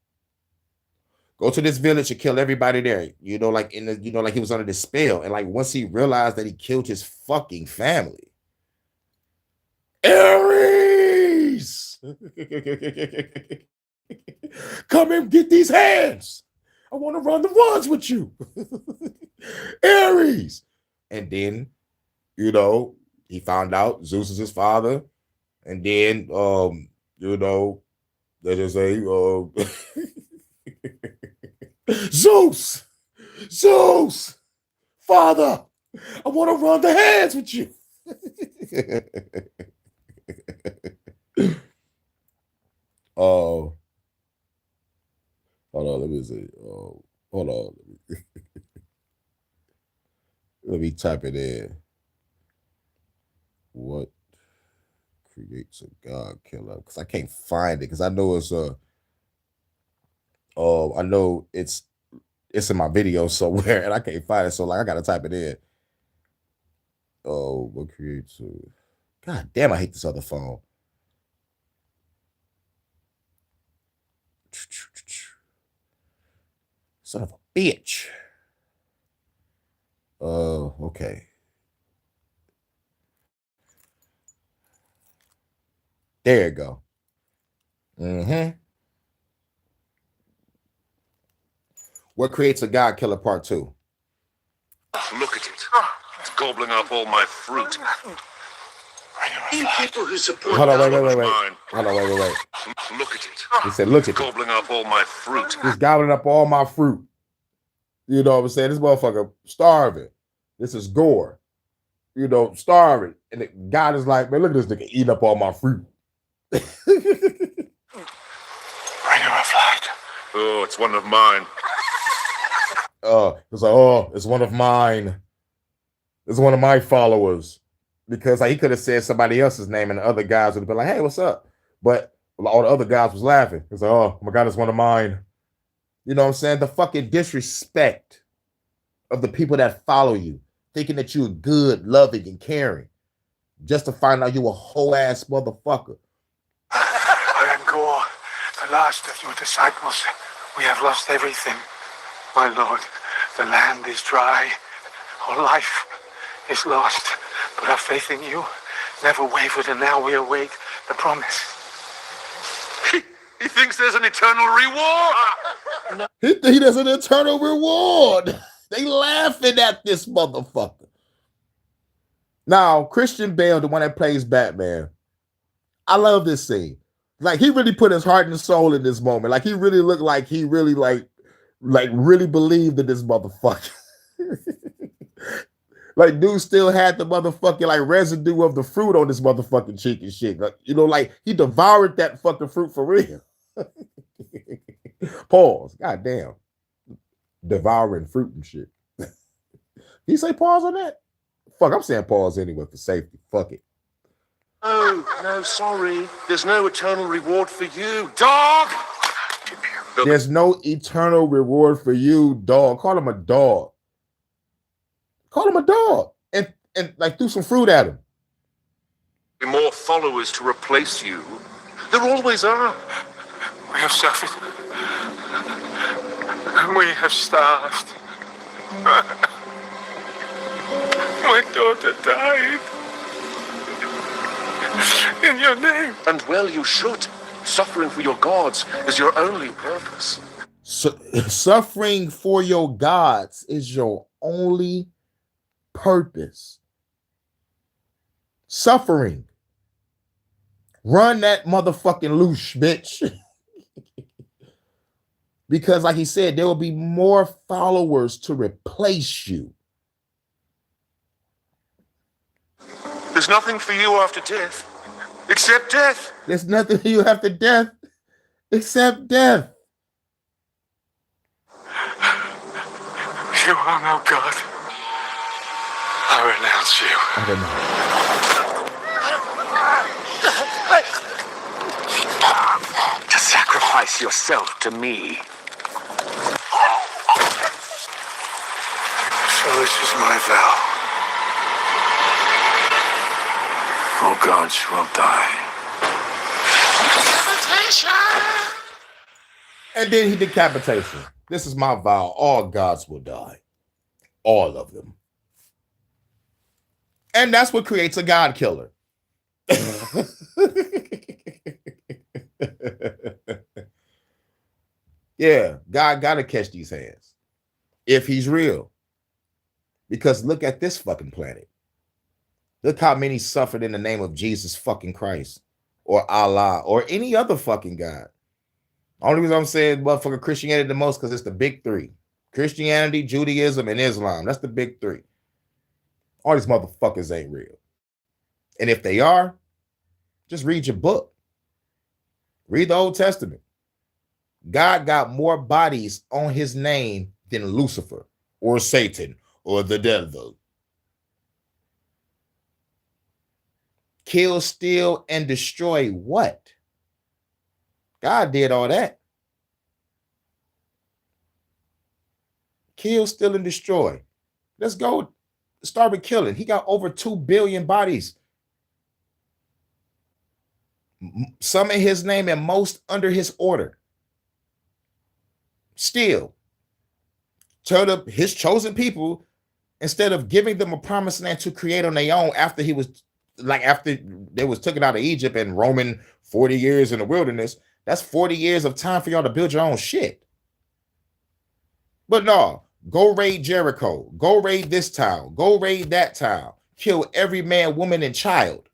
Go to this village and kill everybody there. Like like he was under this spell. And like once he realized that he killed his fucking family. Ares! Come and get these hands. I want to run the runs with you. Ares! And then, he found out Zeus is his father. And then, they just say, Zeus, father, I want to run the hands with you. Oh, hold on, let me see. Oh, hold on. Let me type it in. What creates a God killer? Because I can't find it. Because I know it's I know it's in my video somewhere, and I can't find it. So like, I gotta type it in. Oh, what creates a? God damn, I hate this other phone. Son of a bitch. Okay. There you go. What creates a God killer part 2? Look at it. It's gobbling up all my fruit. People who support Hold on, Donald wait. Trump. Hold on, wait. Look at it. He said, look at it. Gobbling up all my fruit. He's gobbling up all my fruit. You know what I'm saying? This motherfucker starving. This is gore. You know, starving. And God is like, man, look at this nigga eating up all my fruit. Bring her a flag. Oh, it's one of mine. It's like, oh, it's one of mine. It's one of my followers. Because like, he could have said somebody else's name and the other guys would have been like, hey, what's up? But all the other guys was laughing. It's like, oh my God, it's one of mine. You know what I'm saying? The fucking disrespect of the people that follow you, thinking that you're good, loving, and caring, just to find out you a whole ass motherfucker. I am Gore, the last of your disciples. We have lost everything. My Lord, the land is dry. Our life is lost. But our faith in you never wavered, and now we await the promise. He thinks there's an eternal reward. He thinks there's an eternal reward. They laughing at this motherfucker. Now, Christian Bale, the one that plays Batman, I love this scene. Like, he really put his heart and soul in this moment. Like, he really looked like he really like really believed in this motherfucker. Like, dude still had the motherfucking like residue of the fruit on this motherfucking cheek and shit. Like, you know, like he devoured that fucking fruit for real. Pause. God damn. Devouring fruit and shit. He say pause on that? Fuck, I'm saying pause anyway for safety. Fuck it. Oh, no, sorry. There's no eternal reward for you, dog. There's no eternal reward for you, dog. Call him a dog. Call him a dog and like threw some fruit at him. More followers to replace you. There always are. We have suffered. We have starved. My daughter died. In your name. And well, you should. Suffering for your gods is your only purpose. Suffering for your gods is your only purpose. Suffering. Run that motherfucking loose, bitch. Because like he said, there will be more followers to replace you. There's nothing for you after death, except death. There's nothing for you after death, except death. You are no God. I renounce you. I don't know. To sacrifice yourself to me. So this is my vow. Oh God, you will die. And then he decapitation. This is my vow. All gods will die. All of them. And that's what creates a God killer. Yeah, God gotta catch these hands. If he's real. Because look at this fucking planet. Look how many suffered in the name of Jesus fucking Christ. Or Allah. Or any other fucking God. Only reason I'm saying motherfucking Christianity the most because it's the big three. Christianity, Judaism, and Islam. That's the big three. All these motherfuckers ain't real. And if they are, just read your book. Read the Old Testament. God got more bodies on his name than Lucifer or Satan or the devil. Kill, steal, and destroy what? God did all that. Kill, steal, and destroy. Let's go start with killing. He got over 2 billion bodies. Some in his name and most under his order. Still, told his chosen people, instead of giving them a promised land to create on their own after he was after they was taken out of Egypt and roaming 40 years in the wilderness, that's 40 years of time for y'all to build your own shit. But no, go raid Jericho, go raid this town, go raid that town, kill every man, woman, and child.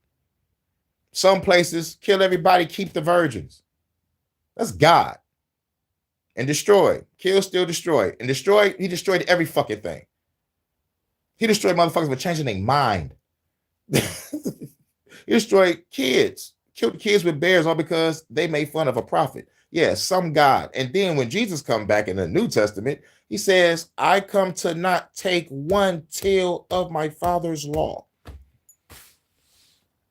Some places kill everybody, keep the virgins. That's God. And destroy, kill, steal, destroy. And destroy, he destroyed every fucking thing. He destroyed motherfuckers for changing their mind. He destroyed kids, killed kids with bears all because they made fun of a prophet. Yeah, some God. And then when Jesus come back in the New Testament, he says, I come to not take one tittle of my Father's law.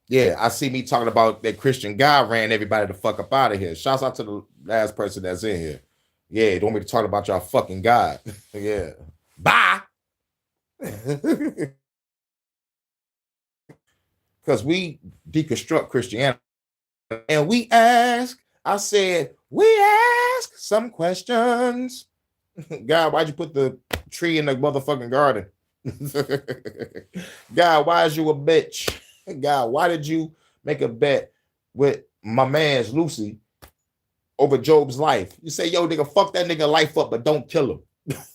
Yeah, I see me talking about that Christian God ran everybody the fuck up out of here. Shouts out to the last person that's in here. Yeah, don't want me to talk about y'all fucking God. Yeah. Bye. Because we deconstruct Christianity. And we ask, I said, we ask some questions. God, why'd you put the tree in the motherfucking garden? God, why is you a bitch? God, why did you make a bet with my man's Lucy over Job's life? You say, yo, nigga, fuck that nigga life up, but don't kill him.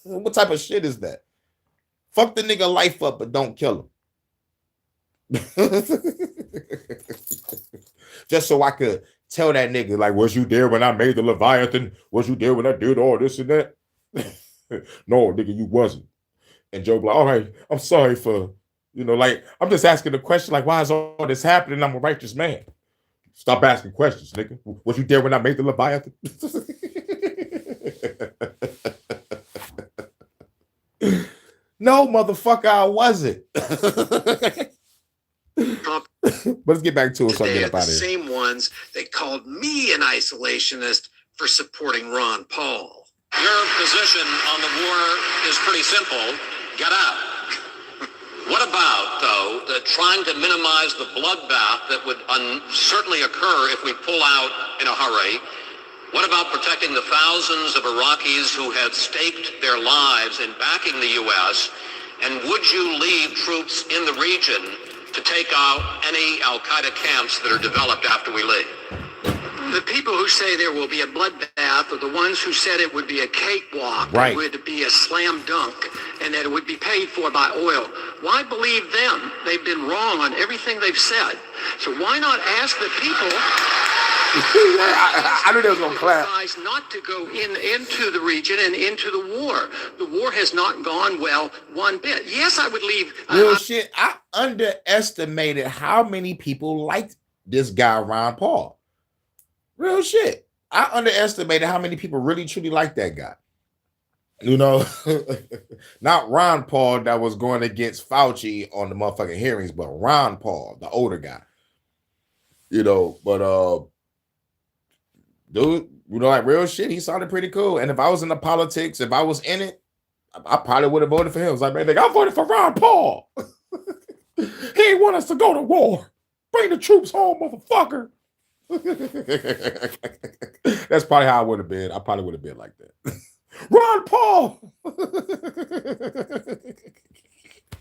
What type of shit is that? Fuck the nigga life up, but don't kill him. Just so I could tell that nigga, like, was you there when I made the Leviathan? Was you there when I did all this and that? No, nigga, you wasn't. And Job like, all right, I'm sorry for, like, I'm just asking the question, like, why is all this happening? I'm a righteous man. Stop asking questions, nigga. Was you there when I made the Leviathan? No, motherfucker, I wasn't. Let's get back to it so I get up out of here. The same ones that called me an isolationist for supporting Ron Paul. Your position on the war is pretty simple. Get out. What about, though, trying to minimize the bloodbath that would certainly occur if we pull out in a hurry? What about protecting the thousands of Iraqis who have staked their lives in backing the U.S.? And would you leave troops in the region to take out any al-Qaeda camps that are developed after we leave? The people who say there will be a bloodbath are the ones who said it would be a cakewalk, right. It would be a slam dunk, and that it would be paid for by oil. Why believe them? They've been wrong on everything they've said. So why not ask the people... I knew they was gonna clap. Not to go into the region and into the war. The war has not gone well one bit. Yes, I would leave. Real shit. I underestimated how many people liked this guy, Ron Paul. Real shit. I underestimated how many people really truly like that guy. Not Ron Paul that was going against Fauci on the motherfucking hearings, but Ron Paul, the older guy. But dude, like real shit, he sounded pretty cool. And if I was in the politics, if I was in it, I probably would have voted for him. I was like, man, I voted for Ron Paul. He ain't want us to go to war. Bring the troops home, motherfucker. That's probably how I would have been. I probably would have been like that. Ron Paul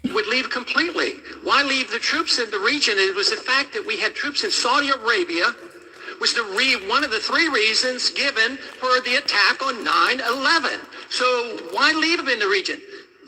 would leave completely. Why leave the troops in the region? It was the fact that we had troops in Saudi Arabia was one of the three reasons given for the attack on 9/11. So why leave them in the region?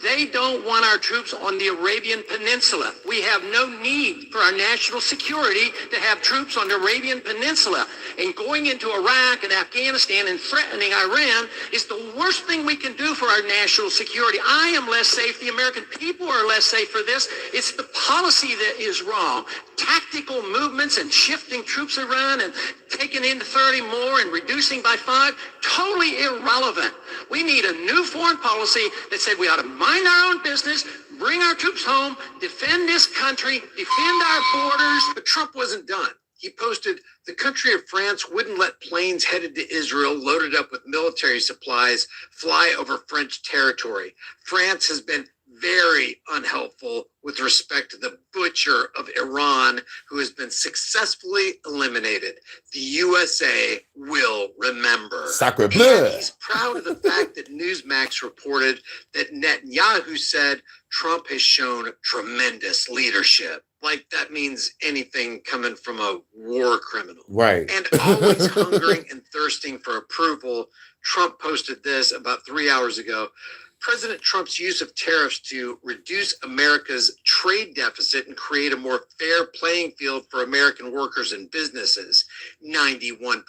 They don't want our troops on the Arabian Peninsula. We have no need for our national security to have troops on the Arabian Peninsula. And going into Iraq and Afghanistan and threatening Iran is the worst thing we can do for our national security. I am less safe. The American people are less safe for this. It's the policy that is wrong. Tactical movements and shifting troops around and taking in 30 more and reducing by 5, totally irrelevant. We need a new foreign policy that said we ought to mind our own business, bring our troops home, defend this country, defend our borders. But Trump wasn't done. He posted, the country of France wouldn't let planes headed to Israel loaded up with military supplies fly over French territory. France has been very unhelpful with respect to the butcher of Iran, who has been successfully eliminated. The USA will remember. Sacre bleu. He's proud of the fact that Newsmax reported that Netanyahu said Trump has shown tremendous leadership. Like that means anything coming from a war criminal. Right. And always hungering and thirsting for approval. Trump posted this about 3 hours ago. President Trump's use of tariffs to reduce America's trade deficit and create a more fair playing field for American workers and businesses. 91%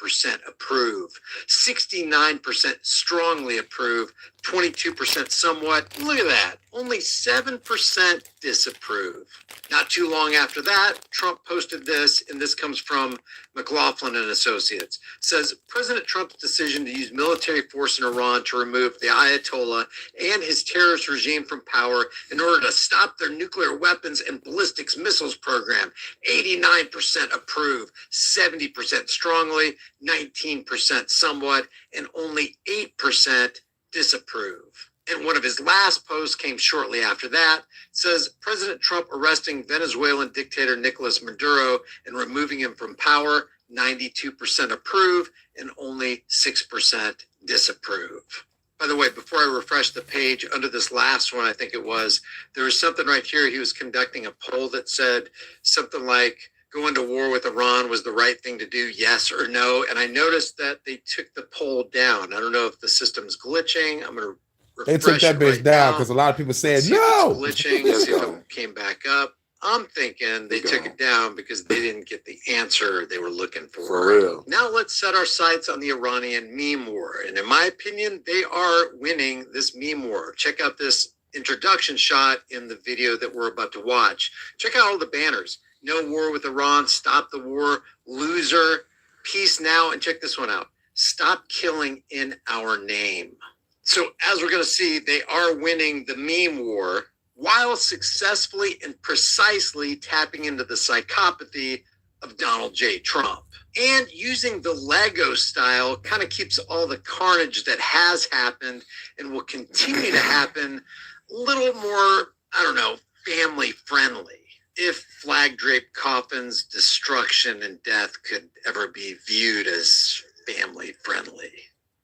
approve, 69% strongly approve, 22% somewhat. Look at that. Only 7% disapprove. Not too long after that, Trump posted this, and this comes from McLaughlin and Associates. Says President Trump's decision to use military force in Iran to remove the Ayatollah and his terrorist regime from power in order to stop their nuclear weapons and ballistics missiles program. 89% approve, 70% strongly, 19% somewhat, and only 8% disapprove. And one of his last posts came shortly after that. Says President Trump arresting Venezuelan dictator Nicolas Maduro and removing him from power, 92% approve and only 6% disapprove. By the way, before I refresh the page, under this last one, I think it was, there was something right here. He was conducting a poll that said something like, going to war with Iran was the right thing to do, yes or no. And I noticed that they took the poll down. I don't know if the system's glitching. I'm going to They took that bitch down because a lot of people said no. Glitching. See if it came back up. I'm thinking they took it down because they didn't get the answer they were looking for. For real. Now let's set our sights on the Iranian meme war. And in my opinion, they are winning this meme war. Check out this introduction shot in the video that we're about to watch. Check out all the banners. No war with Iran. Stop the war. Loser. Peace now. And check this one out. Stop killing in our name. So as we're going to see, they are winning the meme war while successfully and precisely tapping into the psychopathy of Donald J. Trump. And using the Lego style kind of keeps all the carnage that has happened and will continue to happen a little more, I don't know, family friendly. If flag draped coffins, destruction, and death could ever be viewed as family friendly.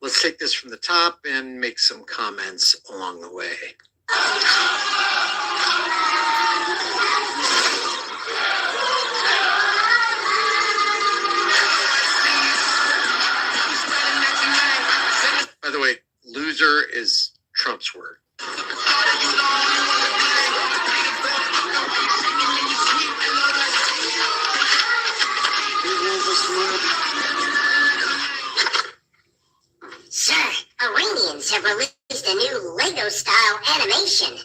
Let's take this from the top and make some comments along the way. By the way, loser is Trump's word. Sir, Iranians have released a new Lego-style animation.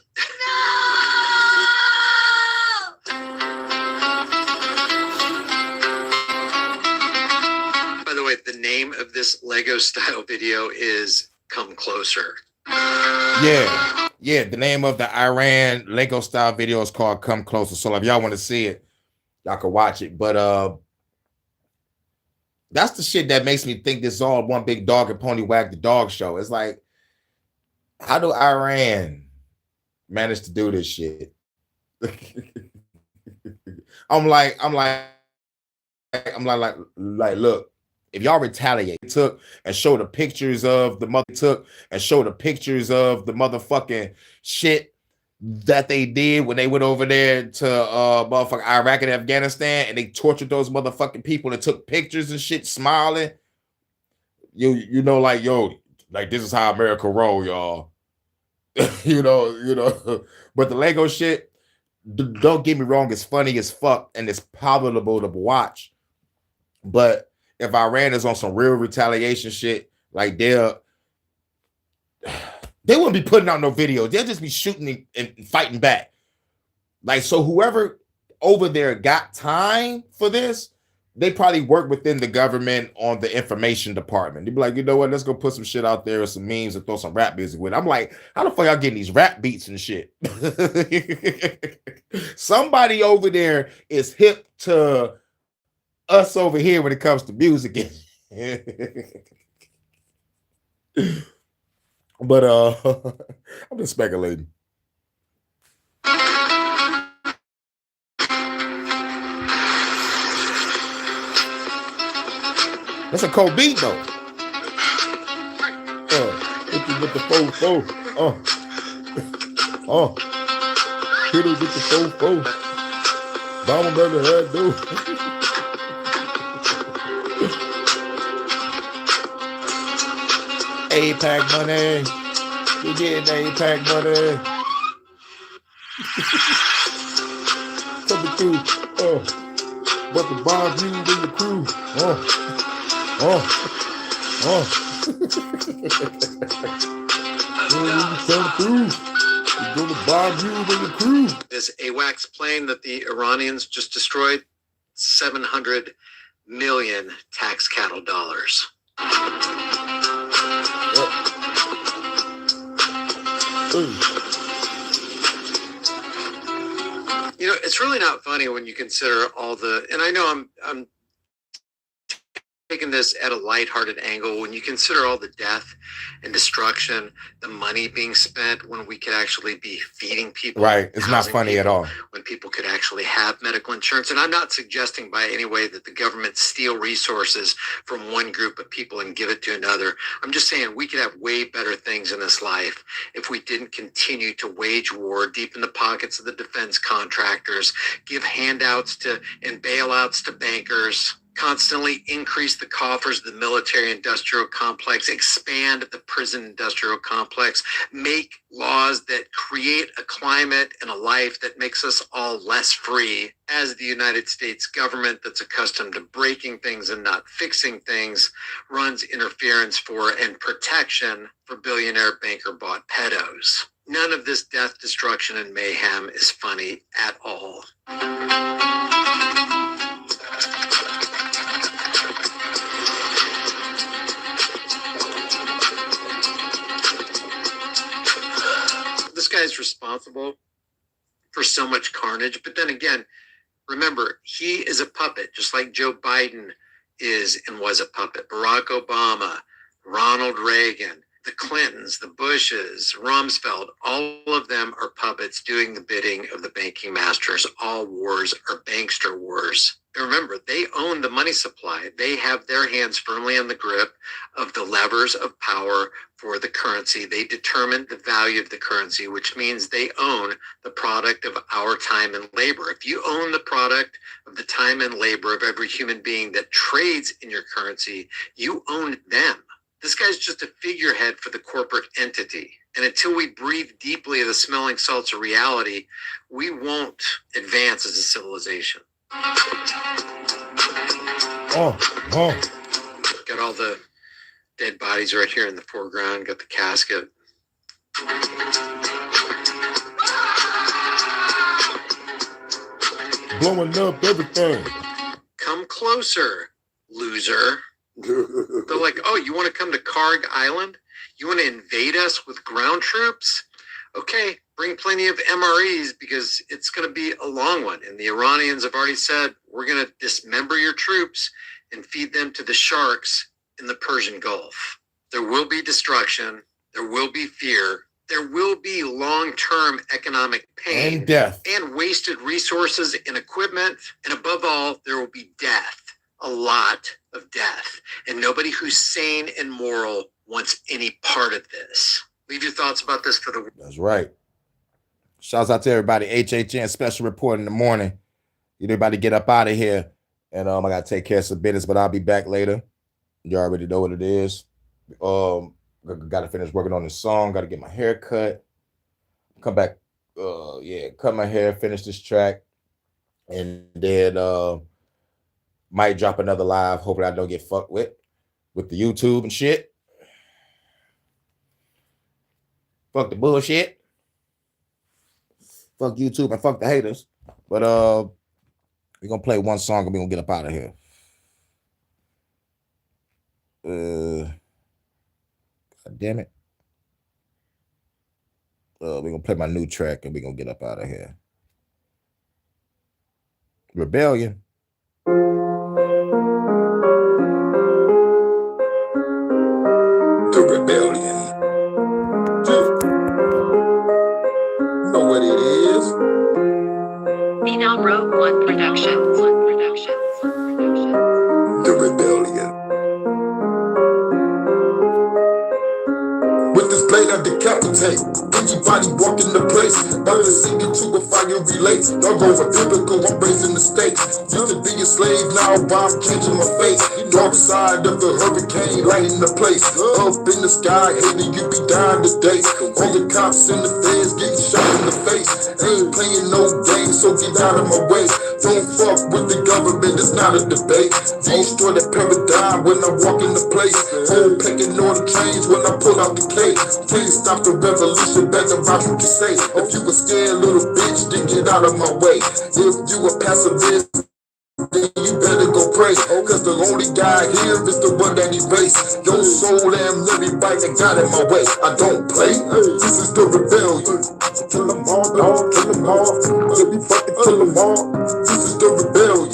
By the way, the name of this Lego-style video is Come Closer. Yeah. The name of the Iran Lego style video is called Come Closer. So if y'all want to see it, y'all can watch it. But that's the shit that makes me think this is all one big dog and pony wag the dog show. It's like, how do Iran manage to do this shit? I'm like, look, if y'all retaliate, took and show the pictures of the motherfucking shit that they did when they went over there to motherfucking Iraq and Afghanistan, and they tortured those motherfucking people and took pictures and shit, smiling. You know, like, yo, like, this is how America roll, y'all. you know. But the Lego shit, don't get me wrong, it's funny as fuck and it's palatable to watch. But if Iran is on some real retaliation shit, like they wouldn't be putting out no videos. They'll just be shooting and fighting back. Like, so whoever over there got time for this, they probably work within the government on the information department. They'd be like, you know what, let's go put some shit out there, some memes, and throw some rap music with it. I'm like, how the fuck y'all getting these rap beats and shit? Somebody over there is hip to us over here when it comes to music. But I'm just speculating. That's a cold beat though. Hit you with the fo-fo. Hit it with the fo-fo. Bomber baby head do. APAC money. You get that pack, buddy. Coming through. But the bomb you with your crew. This AWACS plane that the Iranians just destroyed, 700 million tax cattle dollars. You know, it's really not funny when you consider all the, and I know I'm taking this at a lighthearted angle, when you consider all the death and destruction, the money being spent when we could actually be feeding people. Right. It's not funny at all. When people could actually have medical insurance. And I'm not suggesting by any way that the government steal resources from one group of people and give it to another. I'm just saying we could have way better things in this life if we didn't continue to wage war deep in the pockets of the defense contractors, give handouts to and bailouts to bankers, constantly increase the coffers of the military industrial complex, expand the prison industrial complex, make laws that create a climate and a life that makes us all less free as the United States government that's accustomed to breaking things and not fixing things runs interference for and protection for billionaire banker bought pedos. None of this death, destruction, and mayhem is funny at all. This guy's responsible for so much carnage. But then again, remember, he is a puppet, just like Joe Biden is and was a puppet. Barack Obama, Ronald Reagan, the Clintons, the Bushes, Rumsfeld, all of them are puppets doing the bidding of the banking masters. All wars are bankster wars. And remember, they own the money supply. They have their hands firmly on the grip of the levers of power for the currency. They determine the value of the currency, which means they own the product of our time and labor. If you own the product of the time and labor of every human being that trades in your currency, you own them. This guy's just a figurehead for the corporate entity. And until we breathe deeply of the smelling salts of reality, we won't advance as a civilization. Got all the dead bodies right here in the foreground. Got the casket. Blowing up everything. Come closer, loser. They're like, oh, you want to come to Karg Island? You want to invade us with ground troops? Okay, bring plenty of MREs because it's going to be a long one. And the Iranians have already said, we're going to dismember your troops and feed them to the sharks in the Persian Gulf. There will be destruction. There will be fear. There will be long-term economic pain and death and wasted resources and equipment. And above all, there will be death. A lot of death. And nobody who's sane and moral wants any part of this. Leave your thoughts about this for the... That's right. Shouts out to everybody. HHN Special Report in the morning. Everybody get up out of here. And I got to take care of some business, but I'll be back later. You already know what it is. Got to finish working on this song. Got to get my hair cut. Come back. Cut my hair, finish this track. And then... might drop another live. Hopefully I don't get fucked with the YouTube and shit. Fuck the bullshit. Fuck YouTube and fuck the haters. But we're gonna play one song and we're gonna get up out of here. God damn it. We're gonna play my new track and we're gonna get up out of here. Rebellion. The rebellion. Know what it is? Phenom Rogue One Productions. The rebellion. With this blade I decapitate. Anybody walking the place, about to sing it to a fire relate. Y'all going biblical, I'm raising the stakes. Used to be a slave, now I'm changing my face. Dark side of the hurricane, lighting the place. Up in the sky, hating you be dying today. All the cops and the feds getting shot in the face. Ain't playing no games, so get out of my way. Don't fuck with the government, it's not a debate. Destroy the paradigm when I walk in the place. Home picking all the trains when I pull out the cake. Please stop the revolution, better rock you can say. If you a scared little bitch, then get out of my way. If you a pacifist, then you better go pray. Cause the only guy here is the one that erase your soul and everybody that got in my way. I don't play, this is the rebellion. Kill them all, dog, kill them all. Till we fucking kill them all. This is the rebellion.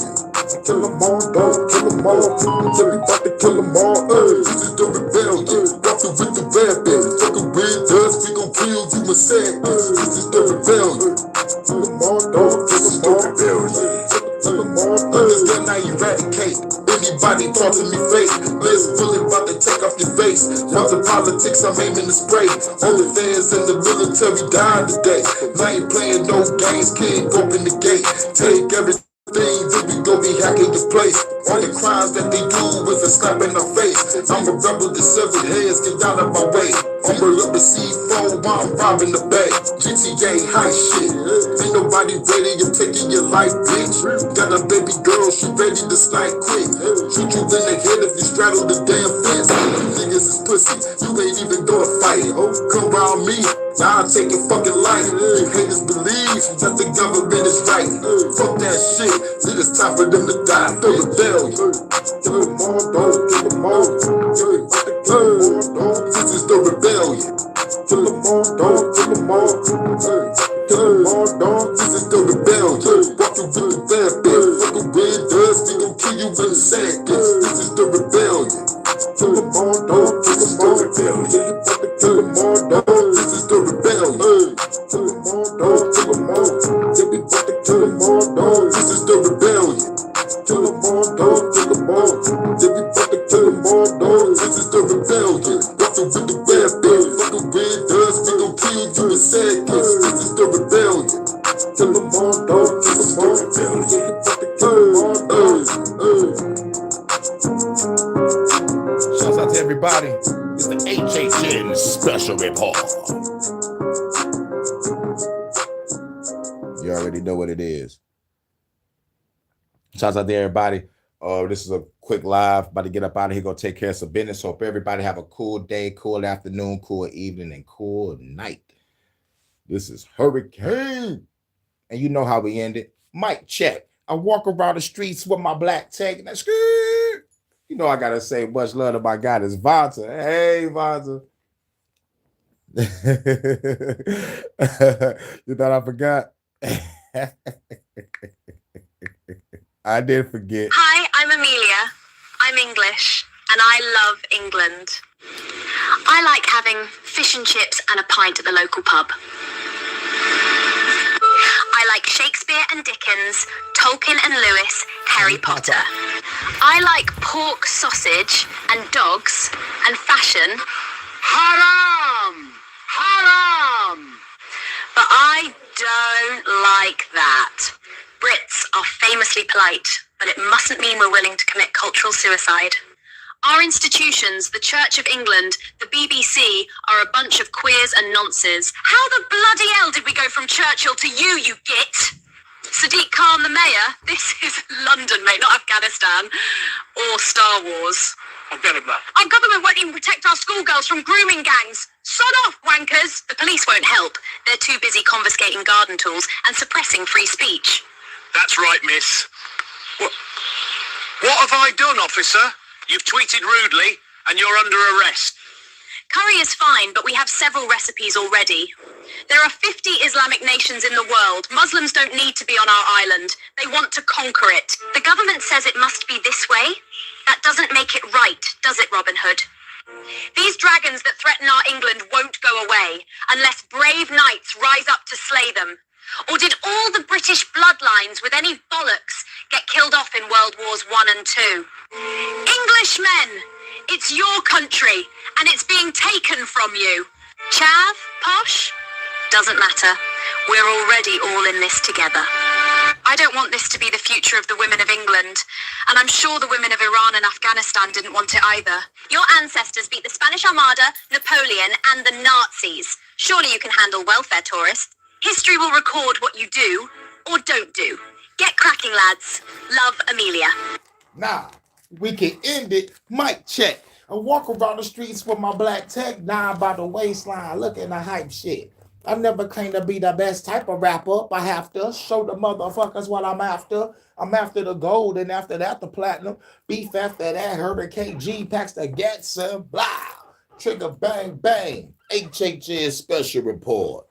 Kill them all, dog, kill them all. Till we fucking kill them all. This is the rebellion. Walking with the weapon, fucking with us, we gon' kill you in seconds. This is the rebellion. Kill them all, dog, kill them all. Kill them all. Understand I eradicate anybody talk to me fake. Let's bullet about to take off your face. Once the politics, I'm aiming to spray. All the fans in the military died today. I ain't playing no games, kid, open the gate. Take everything, then we go be hacking your place. All the crimes that they do is a slap in our face. I'm a rebel to severed heads, get out of my way. I'm a rubber C4 while I'm robbing the bank. GTA high shit. Ain't nobody ready, you're taking your life, bitch. Got a baby girl, she ready to slide quick. Shoot you in the head if you straddle the damn fence. You niggas is pussy, you ain't even gonna fight. Come around me, now I'll take your fucking life. You haters believe that the government is right. Fuck that shit, it's time for them to die. The rebellion. Kill them all, dog, kill them all. Kill them all, dog, this is the rebellion. Kill them all, dog, kill them all. Kill them all, dog, this is the rebellion. Walking with the weapon, fucking with us, we gon' kill you in seconds. This is the rebellion. Kill them all, dog, kill them all. Kill them all, dog, this is the rebellion. Kill them all, dog, kill them all. Yeah, we about to kill them all, dog, this is the rebellion. Kill them all, dog, kill them all. Yeah, we about to kill them all, dog, this is the rebellion. Walking with the weapon, fucking with us, we gon' kill you in seconds. This is the rebellion. Kill them all, dog, kill them all. Yeah, we about to kill them all, dog. Shouts out to everybody. It's the HHN Special Report. You already know what it is. Shouts out to everybody. This is a quick live. About to get up out of here. Go take care of some business. Hope everybody have a cool day, cool afternoon, cool evening, and cool night. This is Hurricane. And you know how we end it. Mic check. I walk around the streets with my black tag and that's good. You know I gotta say much love to my guy, this Vonta. Hey, Vonta. You thought I forgot? I did forget. Hi, I'm Amelia. I'm English, and I love England. I like having fish and chips and a pint at the local pub. I like Shakespeare and Dickens, Tolkien and Lewis, Harry Potter. I like pork sausage and dogs and fashion. Haram! Haram! But I don't like that. Brits are famously polite, but it mustn't mean we're willing to commit cultural suicide. Our institutions, the Church of England, the BBC, are a bunch of queers and nonces. How the bloody hell did we go from Churchill to you git? Sadiq Khan, the mayor? This is London, mate, not Afghanistan. Or Star Wars. I'll get him that. Our government won't even protect our schoolgirls from grooming gangs. Sod off, wankers! The police won't help. They're too busy confiscating garden tools and suppressing free speech. That's right, miss. What have I done, officer? You've tweeted rudely, and you're under arrest. Curry is fine, but we have several recipes already. There are 50 Islamic nations in the world. Muslims don't need to be on our island. They want to conquer it. The government says it must be this way. That doesn't make it right, does it, Robin Hood? These dragons that threaten our England won't go away unless brave knights rise up to slay them. Or did all the British bloodlines with any bollocks get killed off in World Wars I and II? Englishmen, it's your country and it's being taken from you. Chav, posh, doesn't matter. We're already all in this together. I don't want this to be the future of the women of England, and I'm sure the women of Iran and Afghanistan didn't want it either. Your ancestors beat the Spanish Armada, Napoleon, and the Nazis. Surely you can handle welfare tourists. History will record what you do or don't do. Get cracking, lads. Love, Amelia. Nah, we can end it. Mic check. I walk around the streets with my black tech, down by the waistline, looking the hype shit. I never claim to be the best type of rapper, but I have to show the motherfuckers what I'm after. I'm after the gold, and after that, the platinum. Beef after that, Hurricane G packs the Gatson, blah. Trigger bang bang. HHN Special Report.